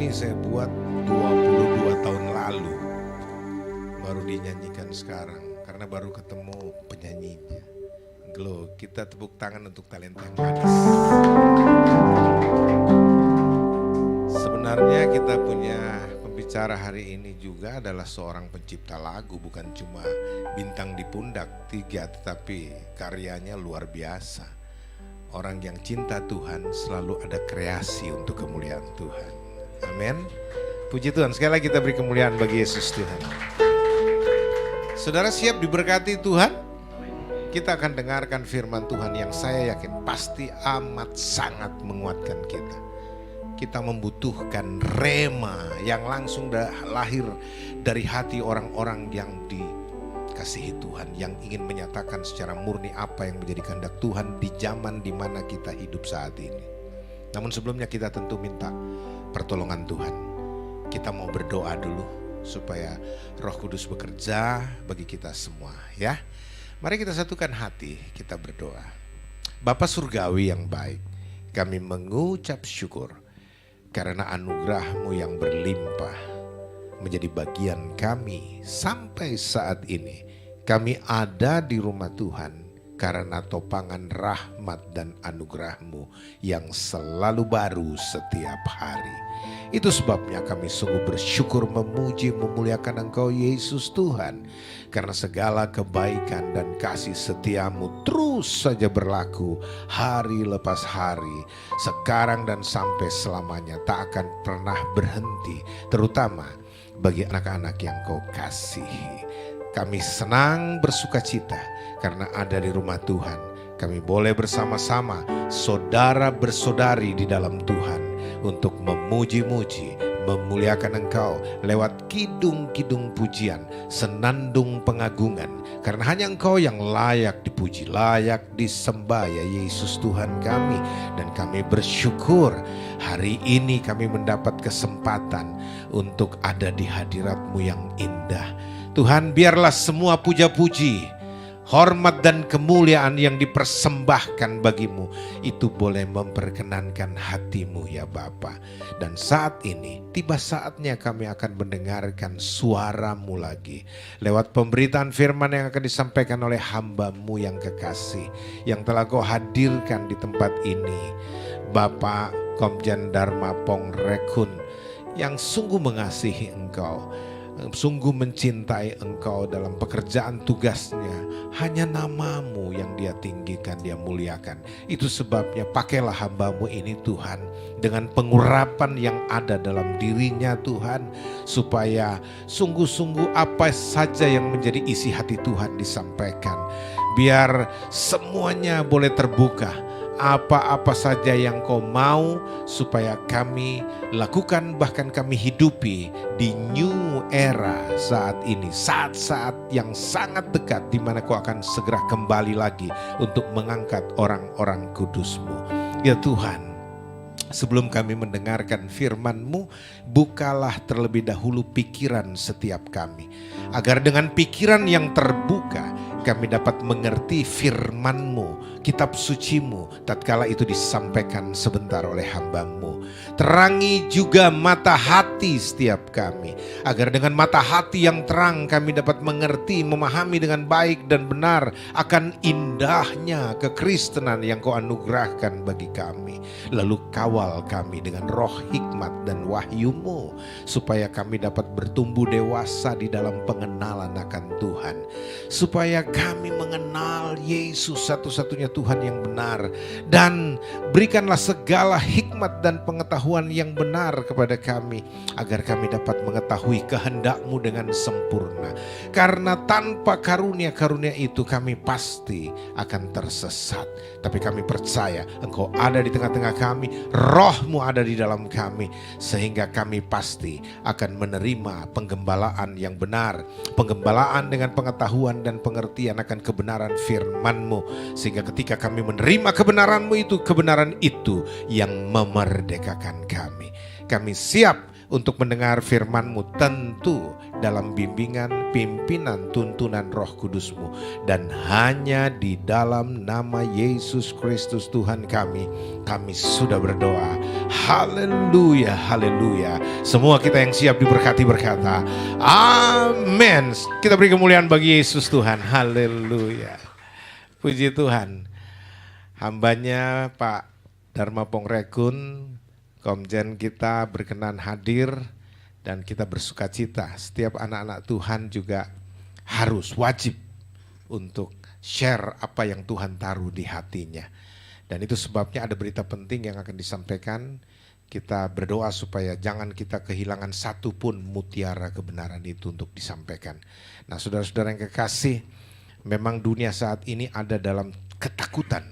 ini saya buat 22 tahun lalu. Baru dinyanyikan sekarang karena baru ketemu penyanyinya. Glow, kita tepuk tangan untuk talenta yang manis. Sebenarnya kita punya pembicara hari ini juga adalah seorang pencipta lagu, bukan cuma bintang di pundak 3, tetapi karyanya luar biasa. Orang yang cinta Tuhan selalu ada kreasi untuk kemuliaan Tuhan. Amin. Puji Tuhan, sekali lagi kita beri kemuliaan bagi Yesus Tuhan. Saudara siap diberkati Tuhan? Kita akan dengarkan firman Tuhan yang saya yakin pasti amat sangat menguatkan kita. Kita membutuhkan rema yang langsung lahir dari hati orang-orang yang dikasihi Tuhan, yang ingin menyatakan secara murni apa yang menjadi kehendak Tuhan di zaman di mana kita hidup saat ini. Namun sebelumnya kita tentu minta pertolongan Tuhan. Kita mau berdoa dulu supaya Roh Kudus bekerja bagi kita semua, ya. Mari kita satukan hati, kita berdoa. Bapa Surgawi yang baik, kami mengucap syukur karena anugerah-Mu yang berlimpah menjadi bagian kami sampai saat ini. Kami ada di rumah Tuhan karena topangan rahmat dan anugerah-Mu yang selalu baru setiap hari. Itu sebabnya kami sungguh bersyukur, memuji, memuliakan Engkau Yesus Tuhan. Karena segala kebaikan dan kasih setia-Mu terus saja berlaku hari lepas hari. Sekarang dan sampai selamanya tak akan pernah berhenti. Terutama bagi anak-anak yang Kau kasihi. Kami senang bersukacita karena ada di rumah Tuhan. Kami boleh bersama-sama saudara bersaudari di dalam Tuhan untuk memuji-muji, memuliakan Engkau lewat kidung-kidung pujian, senandung pengagungan. Karena hanya Engkau yang layak dipuji, layak disembah ya Yesus Tuhan kami. Dan kami bersyukur hari ini kami mendapat kesempatan untuk ada di hadirat-Mu yang indah. Tuhan, biarlah semua puja-puji, hormat dan kemuliaan yang dipersembahkan bagi-Mu itu boleh memperkenankan hati-Mu ya Bapa. Dan saat ini tiba saatnya kami akan mendengarkan suara-Mu lagi lewat pemberitaan firman yang akan disampaikan oleh hamba-Mu yang kekasih, yang telah Kau hadirkan di tempat ini, Bapak Komjen Dharma Pongrekun, yang sungguh mengasihi Engkau, sungguh mencintai Engkau dalam pekerjaan tugasnya. Hanya nama-Mu yang dia tinggikan, dia muliakan. Itu sebabnya pakailah hamba-Mu ini Tuhan, dengan pengurapan yang ada dalam dirinya Tuhan, supaya sungguh-sungguh apa saja yang menjadi isi hati Tuhan disampaikan. Biar semuanya boleh terbuka. Apa-apa saja yang Kau mau supaya kami lakukan, bahkan kami hidupi di new era saat ini, saat-saat yang sangat dekat di mana Kau akan segera kembali lagi untuk mengangkat orang-orang kudus-Mu. Ya Tuhan, sebelum kami mendengarkan firman-Mu, bukalah terlebih dahulu pikiran setiap kami, agar dengan pikiran yang terbuka kami dapat mengerti firman-Mu, kitab suci-Mu, tatkala itu disampaikan sebentar oleh hamba-Mu. Terangi juga mata hati setiap kami, agar dengan mata hati yang terang kami dapat mengerti, memahami dengan baik dan benar akan indahnya kekristenan yang Kau anugerahkan bagi kami. Lalu kawal kami dengan roh hikmat dan wahyu-Mu, supaya kami dapat bertumbuh dewasa di dalam pengenalan akan Tuhan, supaya kami mengenal Yesus satu-satunya Tuhan yang benar. Dan berikanlah segala hikmat dan pengetahuan yang benar kepada kami, agar kami dapat mengetahui kehendak-Mu dengan sempurna. Karena tanpa karunia-karunia itu kami pasti akan tersesat. Tapi kami percaya Engkau ada di tengah-tengah kami, Roh-Mu ada di dalam kami, sehingga kami pasti akan menerima penggembalaan yang benar, penggembalaan dengan pengetahuan dan pengertian akan kebenaran firman-Mu, sehingga ketika kami menerima kebenaran-Mu itu, kebenaran itu yang memerdekakan kami. Kami siap untuk mendengar firman-Mu, tentu dalam bimbingan, pimpinan, tuntunan Roh Kudus-Mu. Dan hanya di dalam nama Yesus Kristus Tuhan kami sudah berdoa. Haleluya, haleluya. Semua kita yang siap diberkati berkata, amin. Kita beri kemuliaan bagi Yesus Tuhan. Haleluya. Puji Tuhan. Hambanya Pak Dharma Pongrekun, Komjen kita berkenan hadir dan kita bersuka cita. Setiap anak-anak Tuhan juga harus wajib untuk share apa yang Tuhan taruh di hatinya. Dan itu sebabnya ada berita penting yang akan disampaikan. Kita berdoa supaya jangan kita kehilangan satu pun mutiara kebenaran itu untuk disampaikan. Nah, saudara-saudara yang kekasih, memang dunia saat ini ada dalam ketakutan.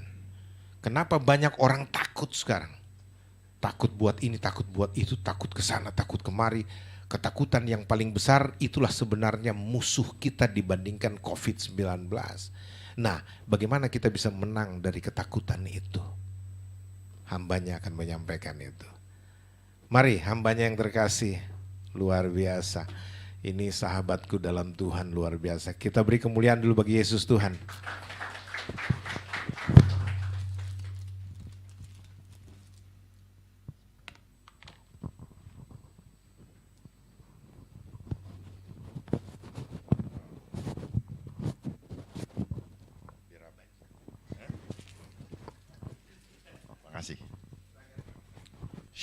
Kenapa banyak orang takut sekarang? Takut buat ini, takut buat itu, takut ke sana, takut kemari. Ketakutan yang paling besar itulah sebenarnya musuh kita dibandingkan COVID-19. Nah, bagaimana kita bisa menang dari ketakutan itu? Hambanya akan menyampaikan itu. Mari, hambanya yang terkasih, luar biasa. Ini sahabatku dalam Tuhan, luar biasa. Kita beri kemuliaan dulu bagi Yesus Tuhan.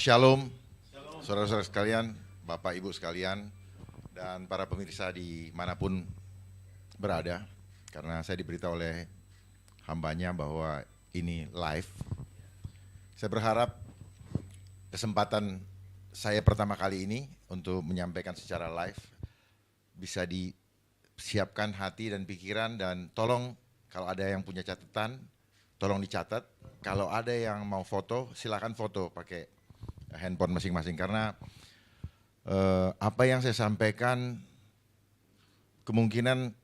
Shalom, saudara-saudara sekalian, Bapak Ibu sekalian, dan para pemirsa dimanapun berada. Karena saya diberitahu oleh hambanya bahwa ini live. Saya berharap kesempatan saya pertama kali ini untuk menyampaikan secara live bisa disiapkan hati dan pikiran, dan tolong kalau ada yang punya catatan, tolong dicatat. Kalau ada yang mau foto, silakan foto pakai handphone masing-masing, karena apa yang saya sampaikan kemungkinan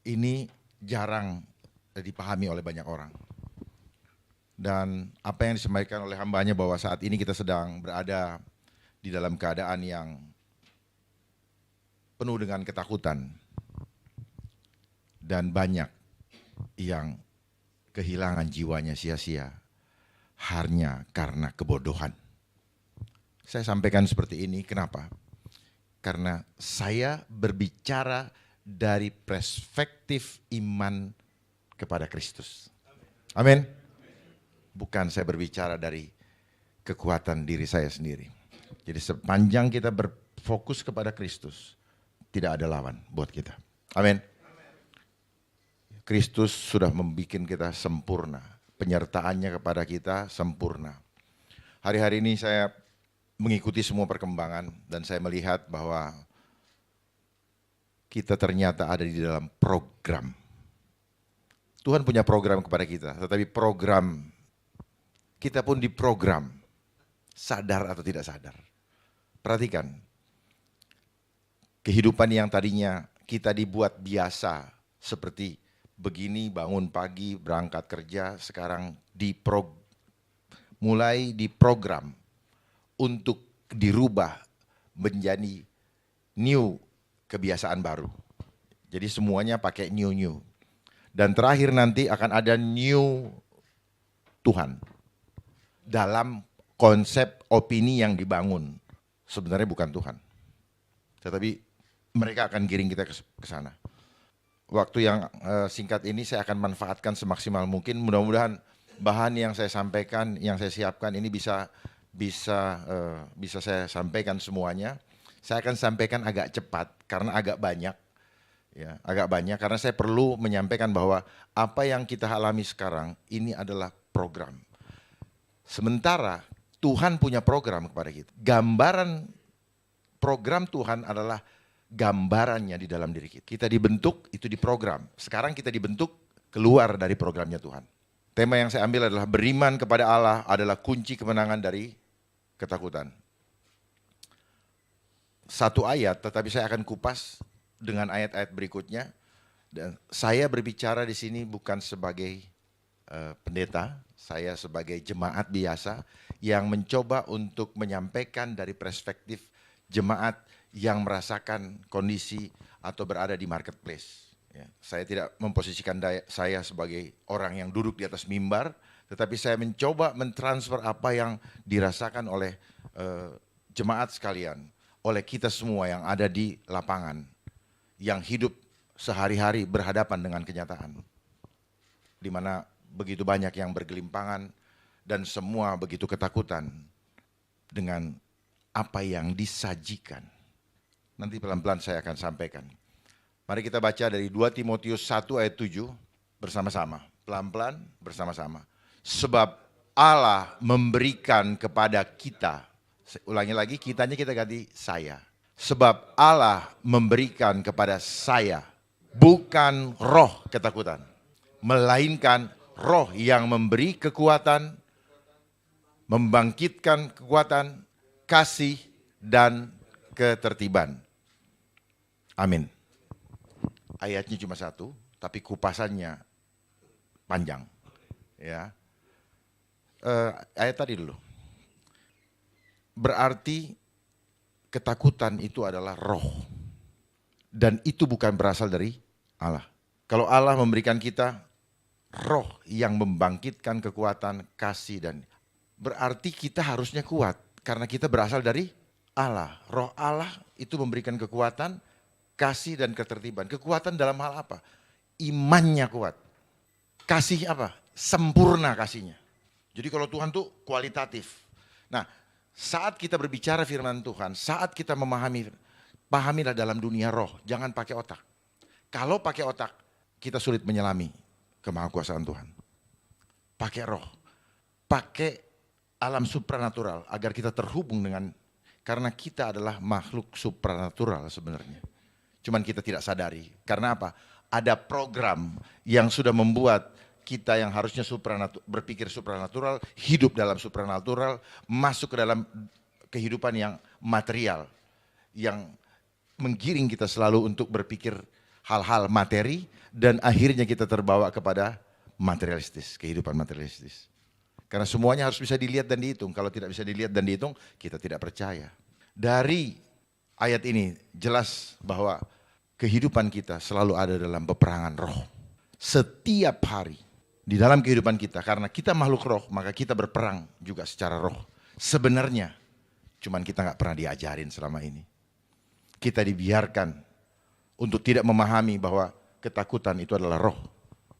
ini jarang dipahami oleh banyak orang. Dan apa yang disampaikan oleh hambanya bahwa saat ini kita sedang berada di dalam keadaan yang penuh dengan ketakutan dan banyak yang kehilangan jiwanya sia-sia hanya karena kebodohan. Saya sampaikan seperti ini, kenapa? Karena saya berbicara dari perspektif iman kepada Kristus. Amin. Bukan saya berbicara dari kekuatan diri saya sendiri. Jadi sepanjang kita berfokus kepada Kristus, tidak ada lawan buat kita. Amin. Kristus sudah membuat kita sempurna. Penyertaannya kepada kita sempurna. Hari-hari ini saya mengikuti semua perkembangan dan saya melihat bahwa kita ternyata ada di dalam program. Tuhan punya program kepada kita, tetapi program kita pun diprogram, sadar atau tidak sadar. Perhatikan, kehidupan yang tadinya kita dibuat biasa seperti begini, bangun pagi, berangkat kerja, sekarang mulai diprogram untuk dirubah menjadi new, kebiasaan baru. Jadi semuanya pakai new. Dan terakhir nanti akan ada new Tuhan. Dalam konsep opini yang dibangun. Sebenarnya bukan Tuhan. Tetapi mereka akan giring kita ke sana. Waktu yang singkat ini saya akan manfaatkan semaksimal mungkin. Mudah-mudahan bahan yang saya sampaikan, yang saya siapkan ini bisa saya sampaikan semuanya. Saya akan sampaikan agak cepat karena agak banyak, ya, karena saya perlu menyampaikan bahwa apa yang kita alami sekarang ini adalah program. Sementara Tuhan punya program kepada kita. Gambaran program Tuhan adalah gambarannya di dalam diri kita. Kita dibentuk, itu diprogram. Sekarang kita dibentuk keluar dari programnya Tuhan. Tema yang saya ambil adalah beriman kepada Allah adalah kunci kemenangan dari ketakutan. Satu ayat, tetapi saya akan kupas dengan ayat-ayat berikutnya. Dan saya berbicara di sini bukan sebagai pendeta, saya sebagai jemaat biasa yang mencoba untuk menyampaikan dari perspektif jemaat yang merasakan kondisi atau berada di marketplace. Ya, saya tidak memposisikan saya sebagai orang yang duduk di atas mimbar, tetapi saya mencoba mentransfer apa yang dirasakan oleh jemaat sekalian, oleh kita semua yang ada di lapangan, yang hidup sehari-hari berhadapan dengan kenyataan, di mana begitu banyak yang bergelimpangan dan semua begitu ketakutan dengan apa yang disajikan. Nanti pelan-pelan saya akan sampaikan. Mari kita baca dari 2 Timotius 1 ayat 7 bersama-sama. Pelan-pelan bersama-sama. Sebab Allah memberikan kepada kita, ulangi lagi, kitanya kita ganti saya. Sebab Allah memberikan kepada saya bukan roh ketakutan, melainkan roh yang memberi kekuatan, membangkitkan kekuatan, kasih, dan ketertiban. Amin. Ayatnya cuma satu, tapi kupasannya panjang. Ya, ayat tadi dulu. Berarti ketakutan itu adalah roh, dan itu bukan berasal dari Allah. Kalau Allah memberikan kita roh yang membangkitkan kekuatan, kasih, dan berarti kita harusnya kuat karena kita berasal dari Allah. Roh Allah itu memberikan kekuatan, kasih, dan ketertiban. Kekuatan dalam hal apa? Imannya kuat. Kasih apa? Sempurna kasihnya. Jadi kalau Tuhan tuh kualitatif. Nah, saat kita berbicara firman Tuhan, saat kita pahamilah dalam dunia roh, jangan pakai otak. Kalau pakai otak, kita sulit menyelami kemahakuasaan Tuhan. Pakai roh, pakai alam supranatural agar kita terhubung dengan, karena kita adalah makhluk supranatural sebenarnya. Cuman kita tidak sadari. Karena apa? Ada program yang sudah membuat kita yang harusnya berpikir supranatural, hidup dalam supranatural, masuk ke dalam kehidupan yang material, yang menggiring kita selalu untuk berpikir hal-hal materi, dan akhirnya kita terbawa kepada materialistis, kehidupan materialistis. Karena semuanya harus bisa dilihat dan dihitung. Kalau tidak bisa dilihat dan dihitung, kita tidak percaya. Dari ayat ini jelas bahwa kehidupan kita selalu ada dalam peperangan roh. Setiap hari di dalam kehidupan kita, karena kita makhluk roh, maka kita berperang juga secara roh. Sebenarnya, cuman kita nggak pernah diajarin selama ini. Kita dibiarkan untuk tidak memahami bahwa ketakutan itu adalah roh.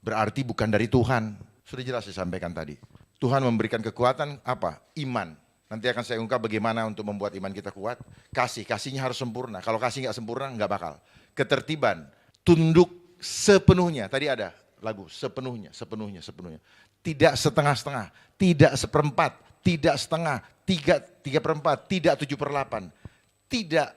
Berarti bukan dari Tuhan. Sudah jelas disampaikan tadi. Tuhan memberikan kekuatan apa? Iman. Nanti akan saya ungkap bagaimana untuk membuat iman kita kuat. Kasihnya harus sempurna. Kalau kasih nggak sempurna, nggak bakal. Ketertiban, tunduk sepenuhnya. Tadi ada lagu, sepenuhnya. Tidak setengah-setengah, tidak seperempat, tidak setengah, 3/4, tidak 7/8, tidak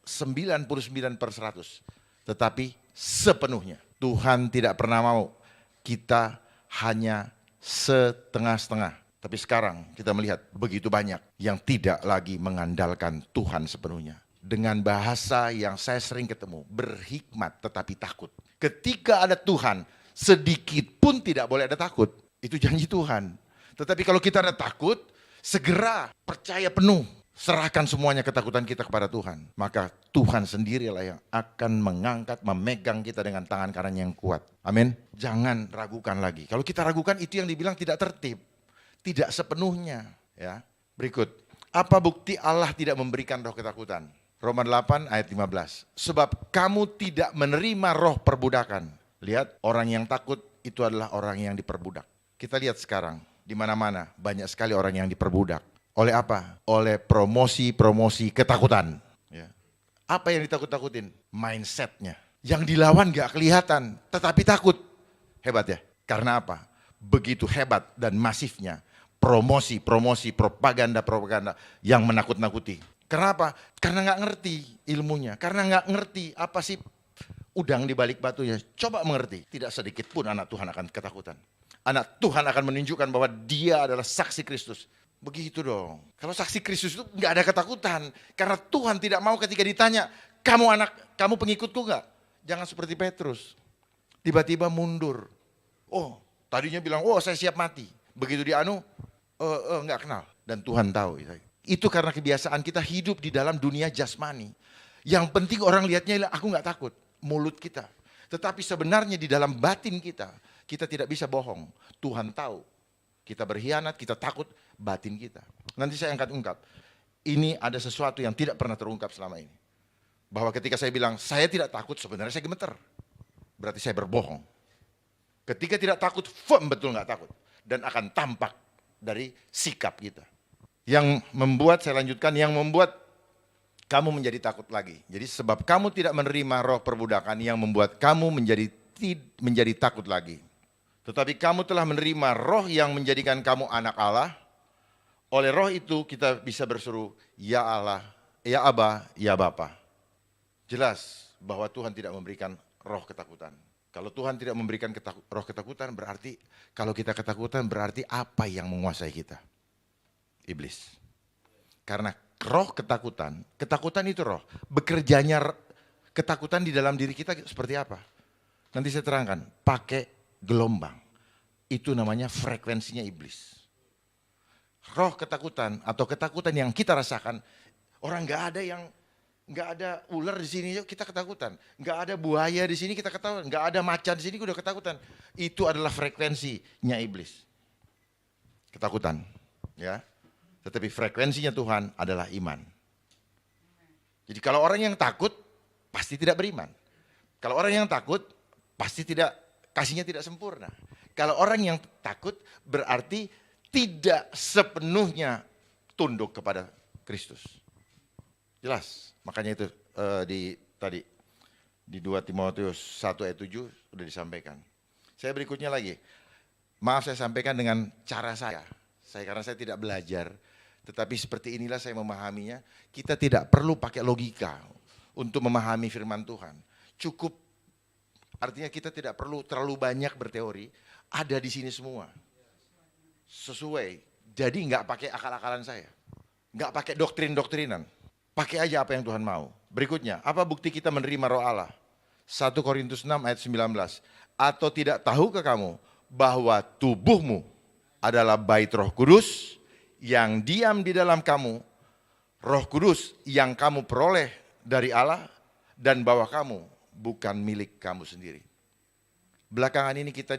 99/100, tetapi sepenuhnya. Tuhan tidak pernah mau kita hanya setengah-setengah. Tapi sekarang kita melihat begitu banyak yang tidak lagi mengandalkan Tuhan sepenuhnya. Dengan bahasa yang saya sering ketemu, berhikmat tetapi takut. Ketika ada Tuhan, sedikit pun tidak boleh ada takut. Itu janji Tuhan. Tetapi kalau kita ada takut, segera percaya penuh. Serahkan semuanya ketakutan kita kepada Tuhan. Maka Tuhan sendirilah yang akan mengangkat, memegang kita dengan tangan kanan yang kuat. Amin. Jangan ragukan lagi. Kalau kita ragukan, itu yang dibilang tidak tertib. Tidak sepenuhnya. Ya. Berikut. Apa bukti Allah tidak memberikan roh ketakutan? Roma 8 ayat 15. Sebab kamu tidak menerima roh perbudakan. Lihat, orang yang takut itu adalah orang yang diperbudak. Kita lihat sekarang, di mana-mana banyak sekali orang yang diperbudak. Oleh apa? Oleh promosi ketakutan. Ya. Apa yang ditakut-takutin? Mindsetnya. Yang dilawan gak kelihatan, tetapi takut. Hebat ya? Karena apa? Begitu hebat dan masifnya promosi, propaganda yang menakut-nakuti. Kenapa? Karena gak ngerti ilmunya. Karena gak ngerti apa sih udang di balik batunya. Coba mengerti. Tidak sedikit pun anak Tuhan akan ketakutan. Anak Tuhan akan menunjukkan bahwa dia adalah saksi Kristus. Begitu dong. Kalau saksi Kristus itu nggak ada ketakutan. Karena Tuhan tidak mau ketika ditanya, kamu pengikutku nggak? Jangan seperti Petrus. Tiba-tiba mundur. Oh, tadinya bilang, oh saya siap mati. Begitu nggak kenal. Dan Tuhan tahu. Itu karena kebiasaan kita hidup di dalam dunia jasmani. Yang penting orang lihatnya, aku nggak takut, mulut kita. Tetapi sebenarnya di dalam batin kita tidak bisa bohong. Tuhan tahu, kita berkhianat, kita takut, batin kita. Nanti saya ungkap. Ini ada sesuatu yang tidak pernah terungkap selama ini. Bahwa ketika saya bilang, saya tidak takut, sebenarnya saya gemeter. Berarti saya berbohong. Ketika tidak takut, betul nggak takut. Dan akan tampak dari sikap kita. Yang membuat, saya lanjutkan, yang membuat kamu menjadi takut lagi. Jadi sebab kamu tidak menerima roh perbudakan yang membuat kamu menjadi takut lagi. Tetapi kamu telah menerima roh yang menjadikan kamu anak Allah. Oleh roh itu kita bisa berseru, ya Allah, ya Aba, ya Bapa. Jelas bahwa Tuhan tidak memberikan roh ketakutan. Kalau Tuhan tidak memberikan roh ketakutan, berarti kalau kita ketakutan berarti apa yang menguasai kita? Iblis. Karena roh ketakutan itu roh. Bekerjanya ketakutan di dalam diri kita seperti apa? Nanti saya terangkan, pakai gelombang. Itu namanya frekuensinya iblis. Roh ketakutan atau ketakutan yang kita rasakan, orang nggak ada ular di sini kita ketakutan, nggak ada buaya di sini kita ketakutan, nggak ada macan di sini udah ketakutan. Itu adalah frekuensinya iblis. Ketakutan, ya. Tetapi frekuensinya Tuhan adalah iman. Jadi kalau orang yang takut pasti tidak beriman. Kalau orang yang takut pasti kasihnya tidak sempurna. Kalau orang yang takut berarti tidak sepenuhnya tunduk kepada Kristus. Jelas, makanya itu tadi di 2 Timotius 1 ayat 7 sudah disampaikan. Saya berikutnya lagi. Maaf saya sampaikan dengan cara saya. Karena saya tidak belajar, tetapi seperti inilah saya memahaminya. Kita tidak perlu pakai logika untuk memahami firman Tuhan. Cukup, artinya kita tidak perlu terlalu banyak berteori, ada di sini semua. Sesuai, jadi nggak pakai akal-akalan saya. Nggak pakai doktrin-doktrinan. Pakai aja apa yang Tuhan mau. Berikutnya, apa bukti kita menerima roh Allah? 1 Korintus 6 ayat 19. Atau tidak tahukah kamu bahwa tubuhmu adalah bait Roh Kudus yang diam di dalam kamu, Roh Kudus yang kamu peroleh dari Allah dan bahwa kamu bukan milik kamu sendiri. Belakangan ini kita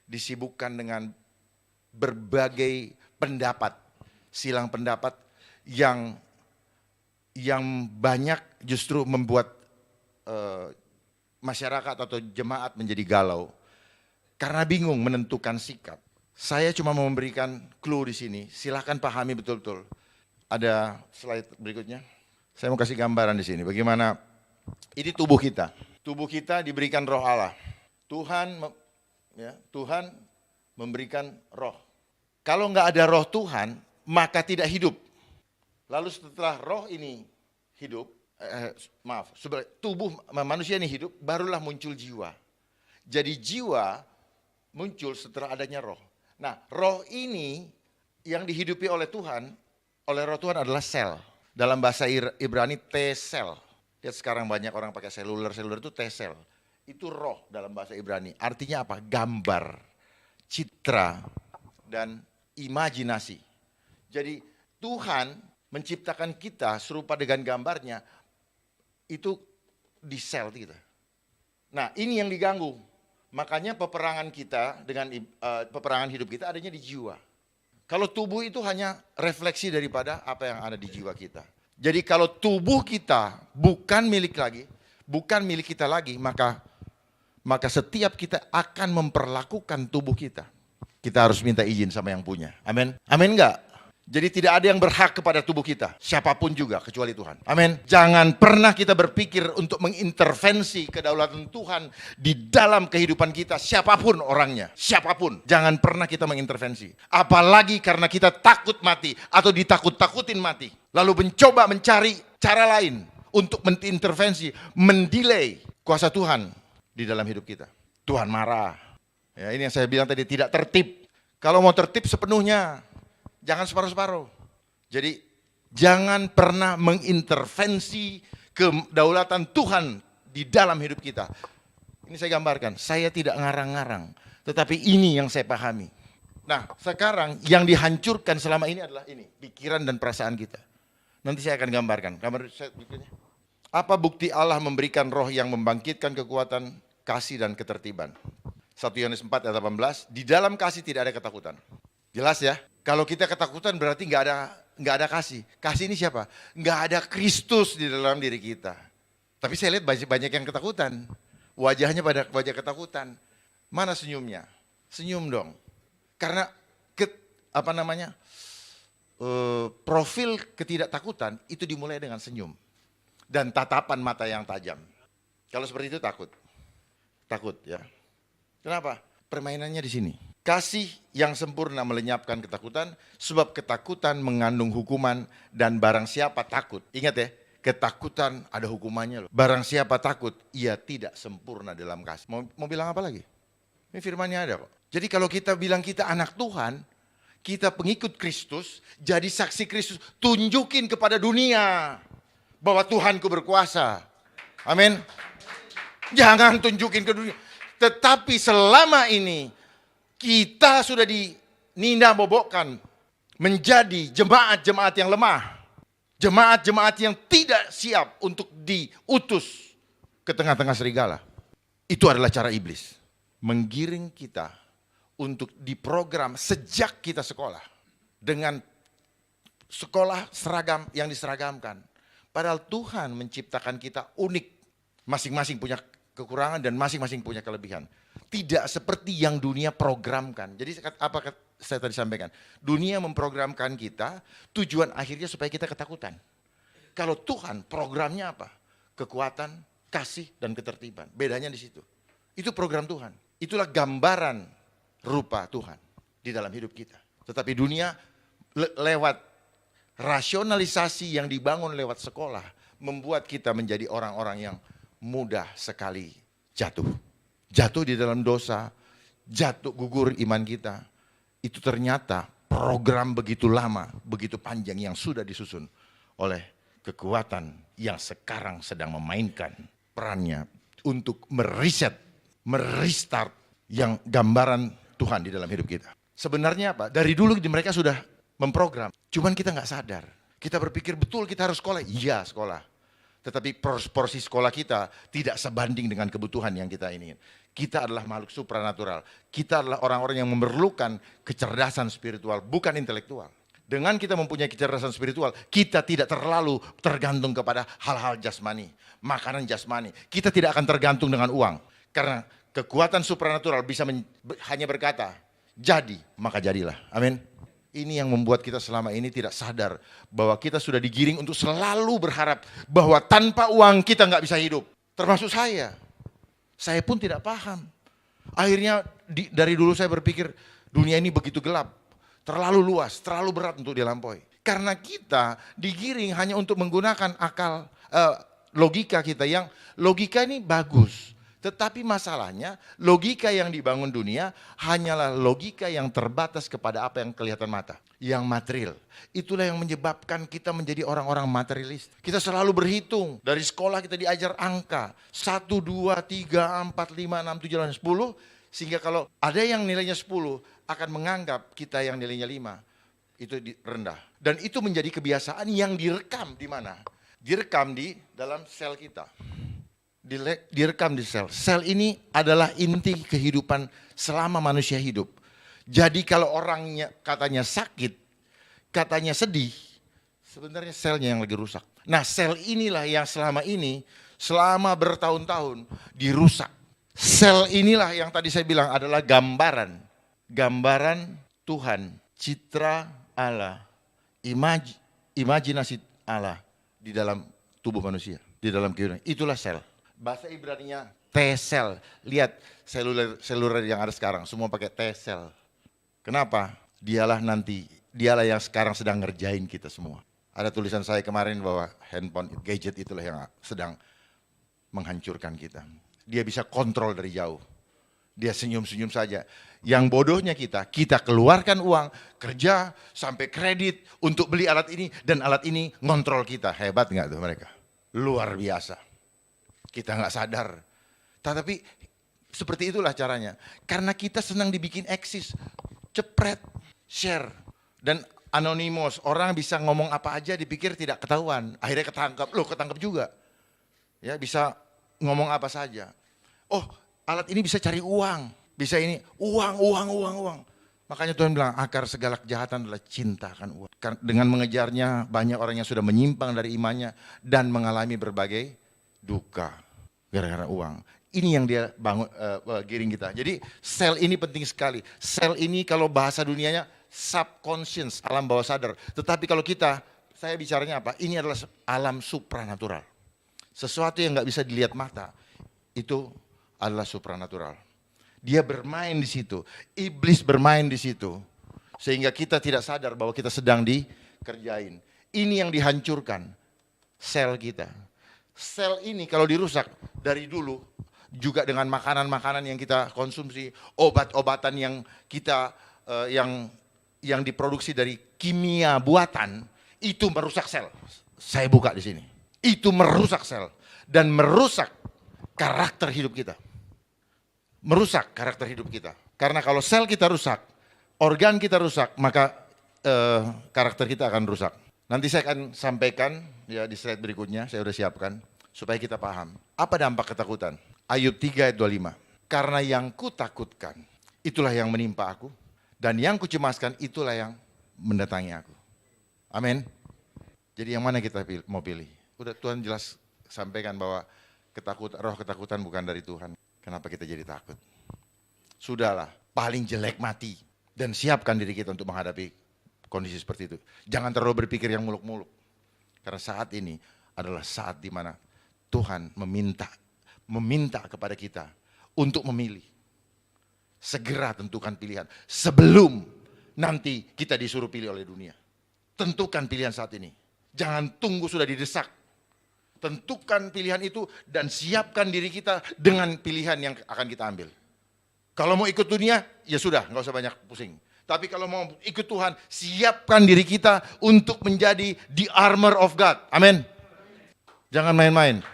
disibukkan dengan berbagai pendapat, silang pendapat yang banyak justru membuat masyarakat atau jemaat menjadi galau karena bingung menentukan sikap. Saya cuma mau memberikan clue di sini, silahkan pahami betul-betul. Ada slide berikutnya. Saya mau kasih gambaran di sini, bagaimana ini tubuh kita. Tubuh kita diberikan roh Allah. Tuhan memberikan roh. Kalau nggak ada roh Tuhan, maka tidak hidup. Lalu setelah roh ini hidup, tubuh manusia ini hidup, barulah muncul jiwa. Jadi jiwa muncul setelah adanya roh. Nah, roh ini yang dihidupi oleh Tuhan, oleh roh Tuhan adalah sel. Dalam bahasa Ibrani T-sel. Lihat sekarang banyak orang pakai seluler itu T-sel. Itu roh dalam bahasa Ibrani. Artinya apa? Gambar, citra, dan imajinasi. Jadi Tuhan menciptakan kita serupa dengan gambarnya, itu di sel kita. Nah, ini yang diganggu. Makanya peperangan kita dengan peperangan hidup kita adanya di jiwa. Kalau tubuh itu hanya refleksi daripada apa yang ada di jiwa kita. Jadi kalau tubuh kita bukan milik kita lagi, maka setiap kita akan memperlakukan tubuh kita. Kita harus minta izin sama yang punya. Amin. Amin enggak? Jadi tidak ada yang berhak kepada tubuh kita, siapapun juga kecuali Tuhan. Amin. Jangan pernah kita berpikir untuk mengintervensi kedaulatan Tuhan di dalam kehidupan kita, siapapun orangnya, siapapun. Jangan pernah kita mengintervensi. Apalagi karena kita takut mati atau ditakut-takutin mati. Lalu mencoba mencari cara lain untuk mengintervensi, mendelay kuasa Tuhan di dalam hidup kita. Tuhan marah. Ya, ini yang saya bilang tadi, tidak tertib. Kalau mau tertib sepenuhnya, jangan separuh-separuh. Jadi jangan pernah mengintervensi kedaulatan Tuhan di dalam hidup kita. Ini saya gambarkan, saya tidak ngarang-ngarang. Tetapi ini yang saya pahami. Nah, sekarang yang dihancurkan selama ini adalah ini, pikiran dan perasaan kita. Nanti saya akan gambarkan. Gambar saya berikutnya. Apa bukti Allah memberikan roh yang membangkitkan kekuatan, kasih dan ketertiban? 1 Yohanes 4 ayat 18, di dalam kasih tidak ada ketakutan. Jelas ya? Kalau kita ketakutan berarti nggak ada kasih. Kasih ini siapa? Nggak ada Kristus di dalam diri kita. Tapi saya lihat banyak yang ketakutan. Wajahnya pada wajah ketakutan. Mana senyumnya? Senyum dong. Karena profil ketidaktakutan itu dimulai dengan senyum dan tatapan mata yang tajam. Kalau seperti itu takut ya. Kenapa? Permainannya di sini. Kasih yang sempurna melenyapkan ketakutan, sebab ketakutan mengandung hukuman dan barang siapa takut. Ingat ya, ketakutan ada hukumannya loh. Barang siapa takut, ia tidak sempurna dalam kasih. Mau bilang apa lagi? Ini firmannya ada kok. Jadi kalau kita bilang kita anak Tuhan, kita pengikut Kristus, jadi saksi Kristus, tunjukin kepada dunia bahwa Tuhanku berkuasa. Amin. Jangan tunjukin ke dunia. Tetapi selama ini kita sudah dininda bobokkan menjadi jemaat-jemaat yang lemah. Jemaat-jemaat yang tidak siap untuk diutus ke tengah-tengah serigala. Itu adalah cara iblis. Menggiring kita untuk diprogram sejak kita sekolah. Dengan sekolah seragam yang diseragamkan. Padahal Tuhan menciptakan kita unik. Masing-masing punya kekurangan dan masing-masing punya kelebihan. Tidak seperti yang dunia programkan. Jadi apa saya tadi sampaikan? Dunia memprogramkan kita, tujuan akhirnya supaya kita ketakutan. Kalau Tuhan programnya apa? Kekuatan, kasih, dan ketertiban. Bedanya di situ. Itu program Tuhan. Itulah gambaran rupa Tuhan di dalam hidup kita. Tetapi dunia lewat rasionalisasi yang dibangun lewat sekolah membuat kita menjadi orang-orang yang mudah sekali jatuh. Jatuh di dalam dosa, jatuh gugur iman kita. Itu ternyata program begitu lama, begitu panjang yang sudah disusun oleh kekuatan yang sekarang sedang memainkan perannya untuk meriset, merestart yang gambaran Tuhan di dalam hidup kita. Sebenarnya apa? Dari dulu mereka sudah memprogram, cuman kita nggak sadar. Kita berpikir betul kita harus sekolah, iya sekolah. Tetapi porsi sekolah kita tidak sebanding dengan kebutuhan yang kita ingin. Kita adalah makhluk supranatural. Kita adalah orang-orang yang memerlukan kecerdasan spiritual, bukan intelektual. Dengan kita mempunyai kecerdasan spiritual, kita tidak terlalu tergantung kepada hal-hal jasmani, makanan jasmani. Kita tidak akan tergantung dengan uang. Karena kekuatan supranatural bisa hanya berkata, jadi, maka jadilah. Amin. Ini yang membuat kita selama ini tidak sadar bahwa kita sudah digiring untuk selalu berharap bahwa tanpa uang kita nggak bisa hidup. Termasuk saya. Saya pun tidak paham. Akhirnya dari dulu saya berpikir dunia ini begitu gelap. Terlalu luas, terlalu berat untuk dilampaui. Karena kita digiring hanya untuk menggunakan akal, logika kita yang logika ini bagus. Tetapi masalahnya logika yang dibangun dunia hanyalah logika yang terbatas kepada apa yang kelihatan mata. Yang material. Itulah yang menyebabkan kita menjadi orang-orang materialis. Kita selalu berhitung. Dari sekolah kita diajar angka. 1, 2, 3, 4, 5, 6, 7, 8, 10. Sehingga kalau ada yang nilainya 10 akan menganggap kita yang nilainya 5. Itu rendah. Dan itu menjadi kebiasaan yang direkam di mana? Direkam di dalam sel kita. Direkam di sel. Sel ini adalah inti kehidupan selama manusia hidup. Jadi kalau orangnya katanya sakit, katanya sedih, sebenarnya selnya yang lagi rusak. Nah sel inilah yang selama ini, selama bertahun-tahun dirusak. Sel inilah yang tadi saya bilang adalah gambaran. Gambaran Tuhan, citra Allah, imajinasi Allah di dalam tubuh manusia, di dalam kehidupan. Itulah sel. Bahasa Ibraninya T-cell. Lihat seluler yang ada sekarang, semua pakai T-cell. Kenapa? Dialah yang sekarang sedang ngerjain kita semua. Ada tulisan saya kemarin bahwa handphone, gadget itulah yang sedang menghancurkan kita. Dia bisa kontrol dari jauh. Dia senyum-senyum saja. Yang bodohnya kita keluarkan uang, kerja, sampai kredit untuk beli alat ini, dan alat ini ngontrol kita. Hebat nggak tuh mereka? Luar biasa. Kita nggak sadar. Tetapi seperti itulah caranya. Karena kita senang dibikin eksis. Cepret, share. Dan anonymous, orang bisa ngomong apa aja dipikir tidak ketahuan. Akhirnya ketangkap, loh ketangkap juga. Ya, bisa ngomong apa saja. Oh, alat ini bisa cari uang. Bisa ini, uang. Makanya Tuhan bilang, akar segala kejahatan adalah cinta akan uang. Dengan mengejarnya, banyak orang yang sudah menyimpang dari imannya dan mengalami berbagai duka gara-gara uang. Ini yang dia bangun, giring kita. Jadi sel ini penting sekali. Sel ini kalau bahasa dunianya subconscious, alam bawah sadar. Tetapi kalau saya bicaranya apa? Ini adalah alam supranatural. Sesuatu yang nggak bisa dilihat mata, itu adalah supranatural. Dia bermain di situ, iblis bermain di situ, sehingga kita tidak sadar bahwa kita sedang dikerjain. Ini yang dihancurkan, sel kita. Sel ini kalau dirusak dari dulu, juga dengan makanan-makanan yang kita konsumsi, obat-obatan yang kita yang diproduksi dari kimia buatan, itu merusak sel. Saya buka di sini. Itu merusak sel dan merusak karakter hidup kita. Merusak karakter hidup kita. Karena kalau sel kita rusak, organ kita rusak, maka karakter kita akan rusak. Nanti saya akan sampaikan ya di slide berikutnya, saya sudah siapkan supaya kita paham. Apa dampak ketakutan? Ayub 3 ayat 25. Karena yang kutakutkan, itulah yang menimpa aku, dan yang kucemaskan itulah yang mendatangi aku. Amin. Jadi yang mana kita mau pilih? Udah Tuhan jelas sampaikan bahwa roh ketakutan bukan dari Tuhan. Kenapa kita jadi takut? Sudahlah, paling jelek mati. Dan siapkan diri kita untuk menghadapi kondisi seperti itu. Jangan terlalu berpikir yang muluk-muluk. Karena saat ini adalah saat di mana Tuhan meminta kepada kita untuk memilih. Segera tentukan pilihan. Sebelum nanti kita disuruh pilih oleh dunia. Tentukan pilihan saat ini. Jangan tunggu sudah didesak. Tentukan pilihan itu dan siapkan diri kita dengan pilihan yang akan kita ambil. Kalau mau ikut dunia, ya sudah, nggak usah banyak pusing. Tapi kalau mau ikut Tuhan, siapkan diri kita untuk menjadi the armor of God. Amin. Jangan main-main.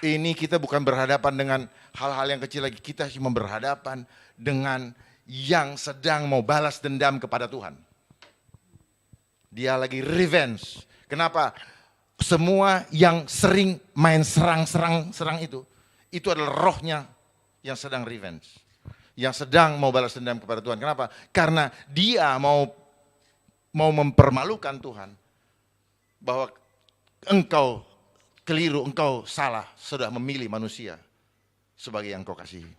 Ini kita bukan berhadapan dengan hal-hal yang kecil lagi. Kita cuma berhadapan dengan yang sedang mau balas dendam kepada Tuhan. Dia lagi revenge. Kenapa? Semua yang sering main serang itu adalah rohnya yang sedang revenge. Yang sedang mau balas dendam kepada Tuhan. Kenapa? Karena dia mau mempermalukan Tuhan. Bahwa engkau keliru, engkau salah, sudah memilih manusia sebagai yang kau kasihi.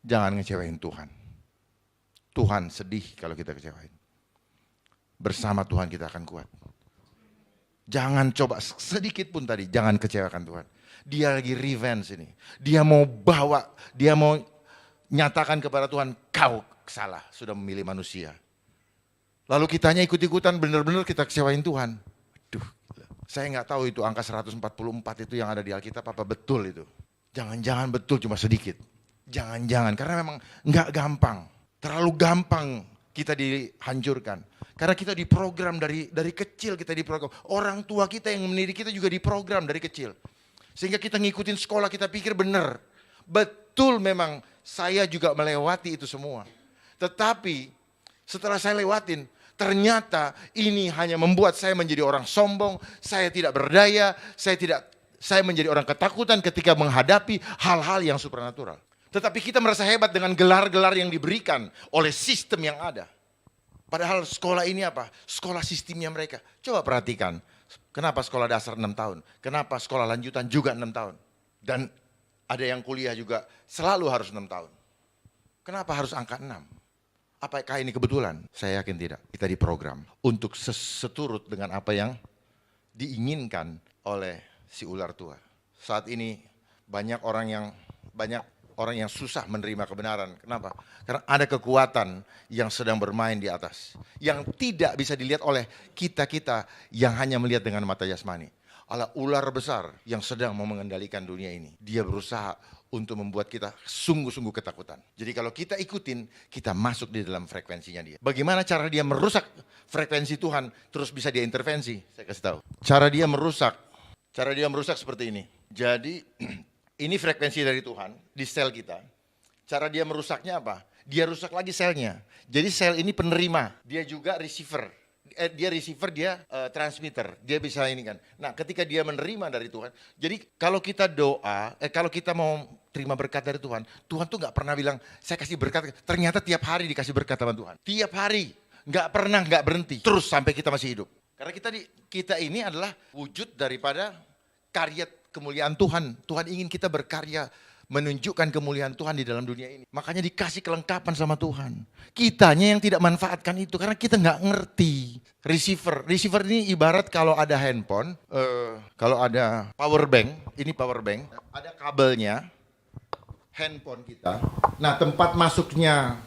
Jangan ngecewain Tuhan. Tuhan sedih kalau kita kecewain. Bersama Tuhan kita akan kuat. Jangan coba sedikit pun tadi, jangan kecewakan Tuhan. Dia lagi revenge ini. Dia mau nyatakan kepada Tuhan, kau salah, sudah memilih manusia. Lalu kitanya ikut-ikutan, benar-benar kita kecewain Tuhan. Aduh, saya nggak tahu itu angka 144 itu yang ada di Alkitab, apa betul itu. Jangan-jangan betul cuma sedikit. Jangan-jangan, karena memang nggak gampang. Terlalu gampang kita dihancurkan. Karena kita diprogram dari kecil, kita diprogram. Orang tua kita yang mendidik kita juga diprogram dari kecil. Sehingga kita ngikutin sekolah, kita pikir benar. Betul memang saya juga melewati itu semua. Tetapi setelah saya lewatin, ternyata ini hanya membuat saya menjadi orang sombong, saya tidak berdaya, saya menjadi orang ketakutan ketika menghadapi hal-hal yang supranatural. Tetapi kita merasa hebat dengan gelar-gelar yang diberikan oleh sistem yang ada. Padahal sekolah ini apa? Sekolah sistemnya mereka. Coba perhatikan, kenapa sekolah dasar 6 tahun? Kenapa sekolah lanjutan juga 6 tahun? Dan ada yang kuliah juga selalu harus 6 tahun. Kenapa harus angka 6? Apakah ini kebetulan? Saya yakin tidak. Kita diprogram untuk seturut dengan apa yang diinginkan oleh si ular tua. Saat ini banyak orang yang susah menerima kebenaran. Kenapa? Karena ada kekuatan yang sedang bermain di atas. Yang tidak bisa dilihat oleh kita-kita yang hanya melihat dengan mata jasmani. Ala ular besar yang sedang mau mengendalikan dunia ini. Dia berusaha untuk membuat kita sungguh-sungguh ketakutan. Jadi kalau kita ikutin, kita masuk di dalam frekuensinya dia. Bagaimana cara dia merusak frekuensi Tuhan, terus bisa dia intervensi? Saya kasih tahu. Cara dia merusak seperti ini. Jadi ini frekuensi dari Tuhan di sel kita. Cara dia merusaknya apa? Dia rusak lagi selnya. Jadi sel ini penerima, dia juga receiver. Dia receiver, dia transmitter. Dia bisa ini kan. Nah, ketika dia menerima dari Tuhan. Jadi kalau kita doa, kalau kita mau terima berkat dari Tuhan, Tuhan tuh nggak pernah bilang, saya kasih berkat. Ternyata tiap hari dikasih berkat sama Tuhan. Tiap hari, nggak pernah, nggak berhenti. Terus sampai kita masih hidup. Karena kita ini adalah wujud daripada karya kemuliaan Tuhan. Tuhan ingin kita berkarya, menunjukkan kemuliaan Tuhan di dalam dunia ini. Makanya dikasih kelengkapan sama Tuhan. Kitanya yang tidak manfaatkan itu karena kita nggak ngerti. Receiver ini ibarat kalau ada handphone, kalau ada power bank, ini power bank, ada kabelnya, handphone kita. Nah, tempat masuknya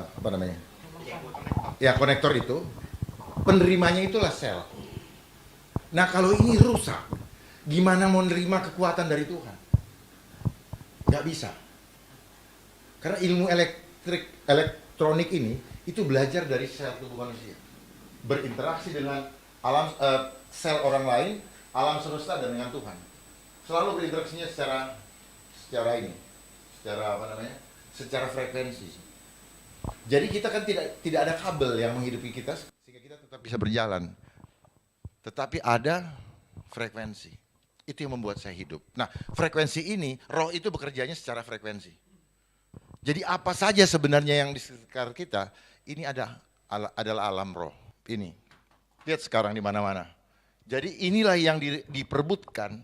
apa namanya? Ya, konektor itu, penerimanya itulah sel. Nah, kalau ini rusak, gimana mau nerima kekuatan dari Tuhan? Gak bisa. Karena ilmu elektronik ini itu belajar dari sel tubuh manusia. Berinteraksi dengan alam sel orang lain, alam semesta dan dengan Tuhan. Selalu berinteraksinya secara ini, secara apa namanya? Secara frekuensi. Jadi kita kan tidak ada kabel yang menghidupi kita sehingga kita tetap bisa berjalan. Tetapi ada frekuensi. Itu yang membuat saya hidup. Nah, frekuensi ini, roh itu bekerjanya secara frekuensi. Jadi apa saja sebenarnya yang di sekitar kita, ini adalah alam roh. Ini. Lihat sekarang di mana-mana. Jadi inilah yang diperebutkan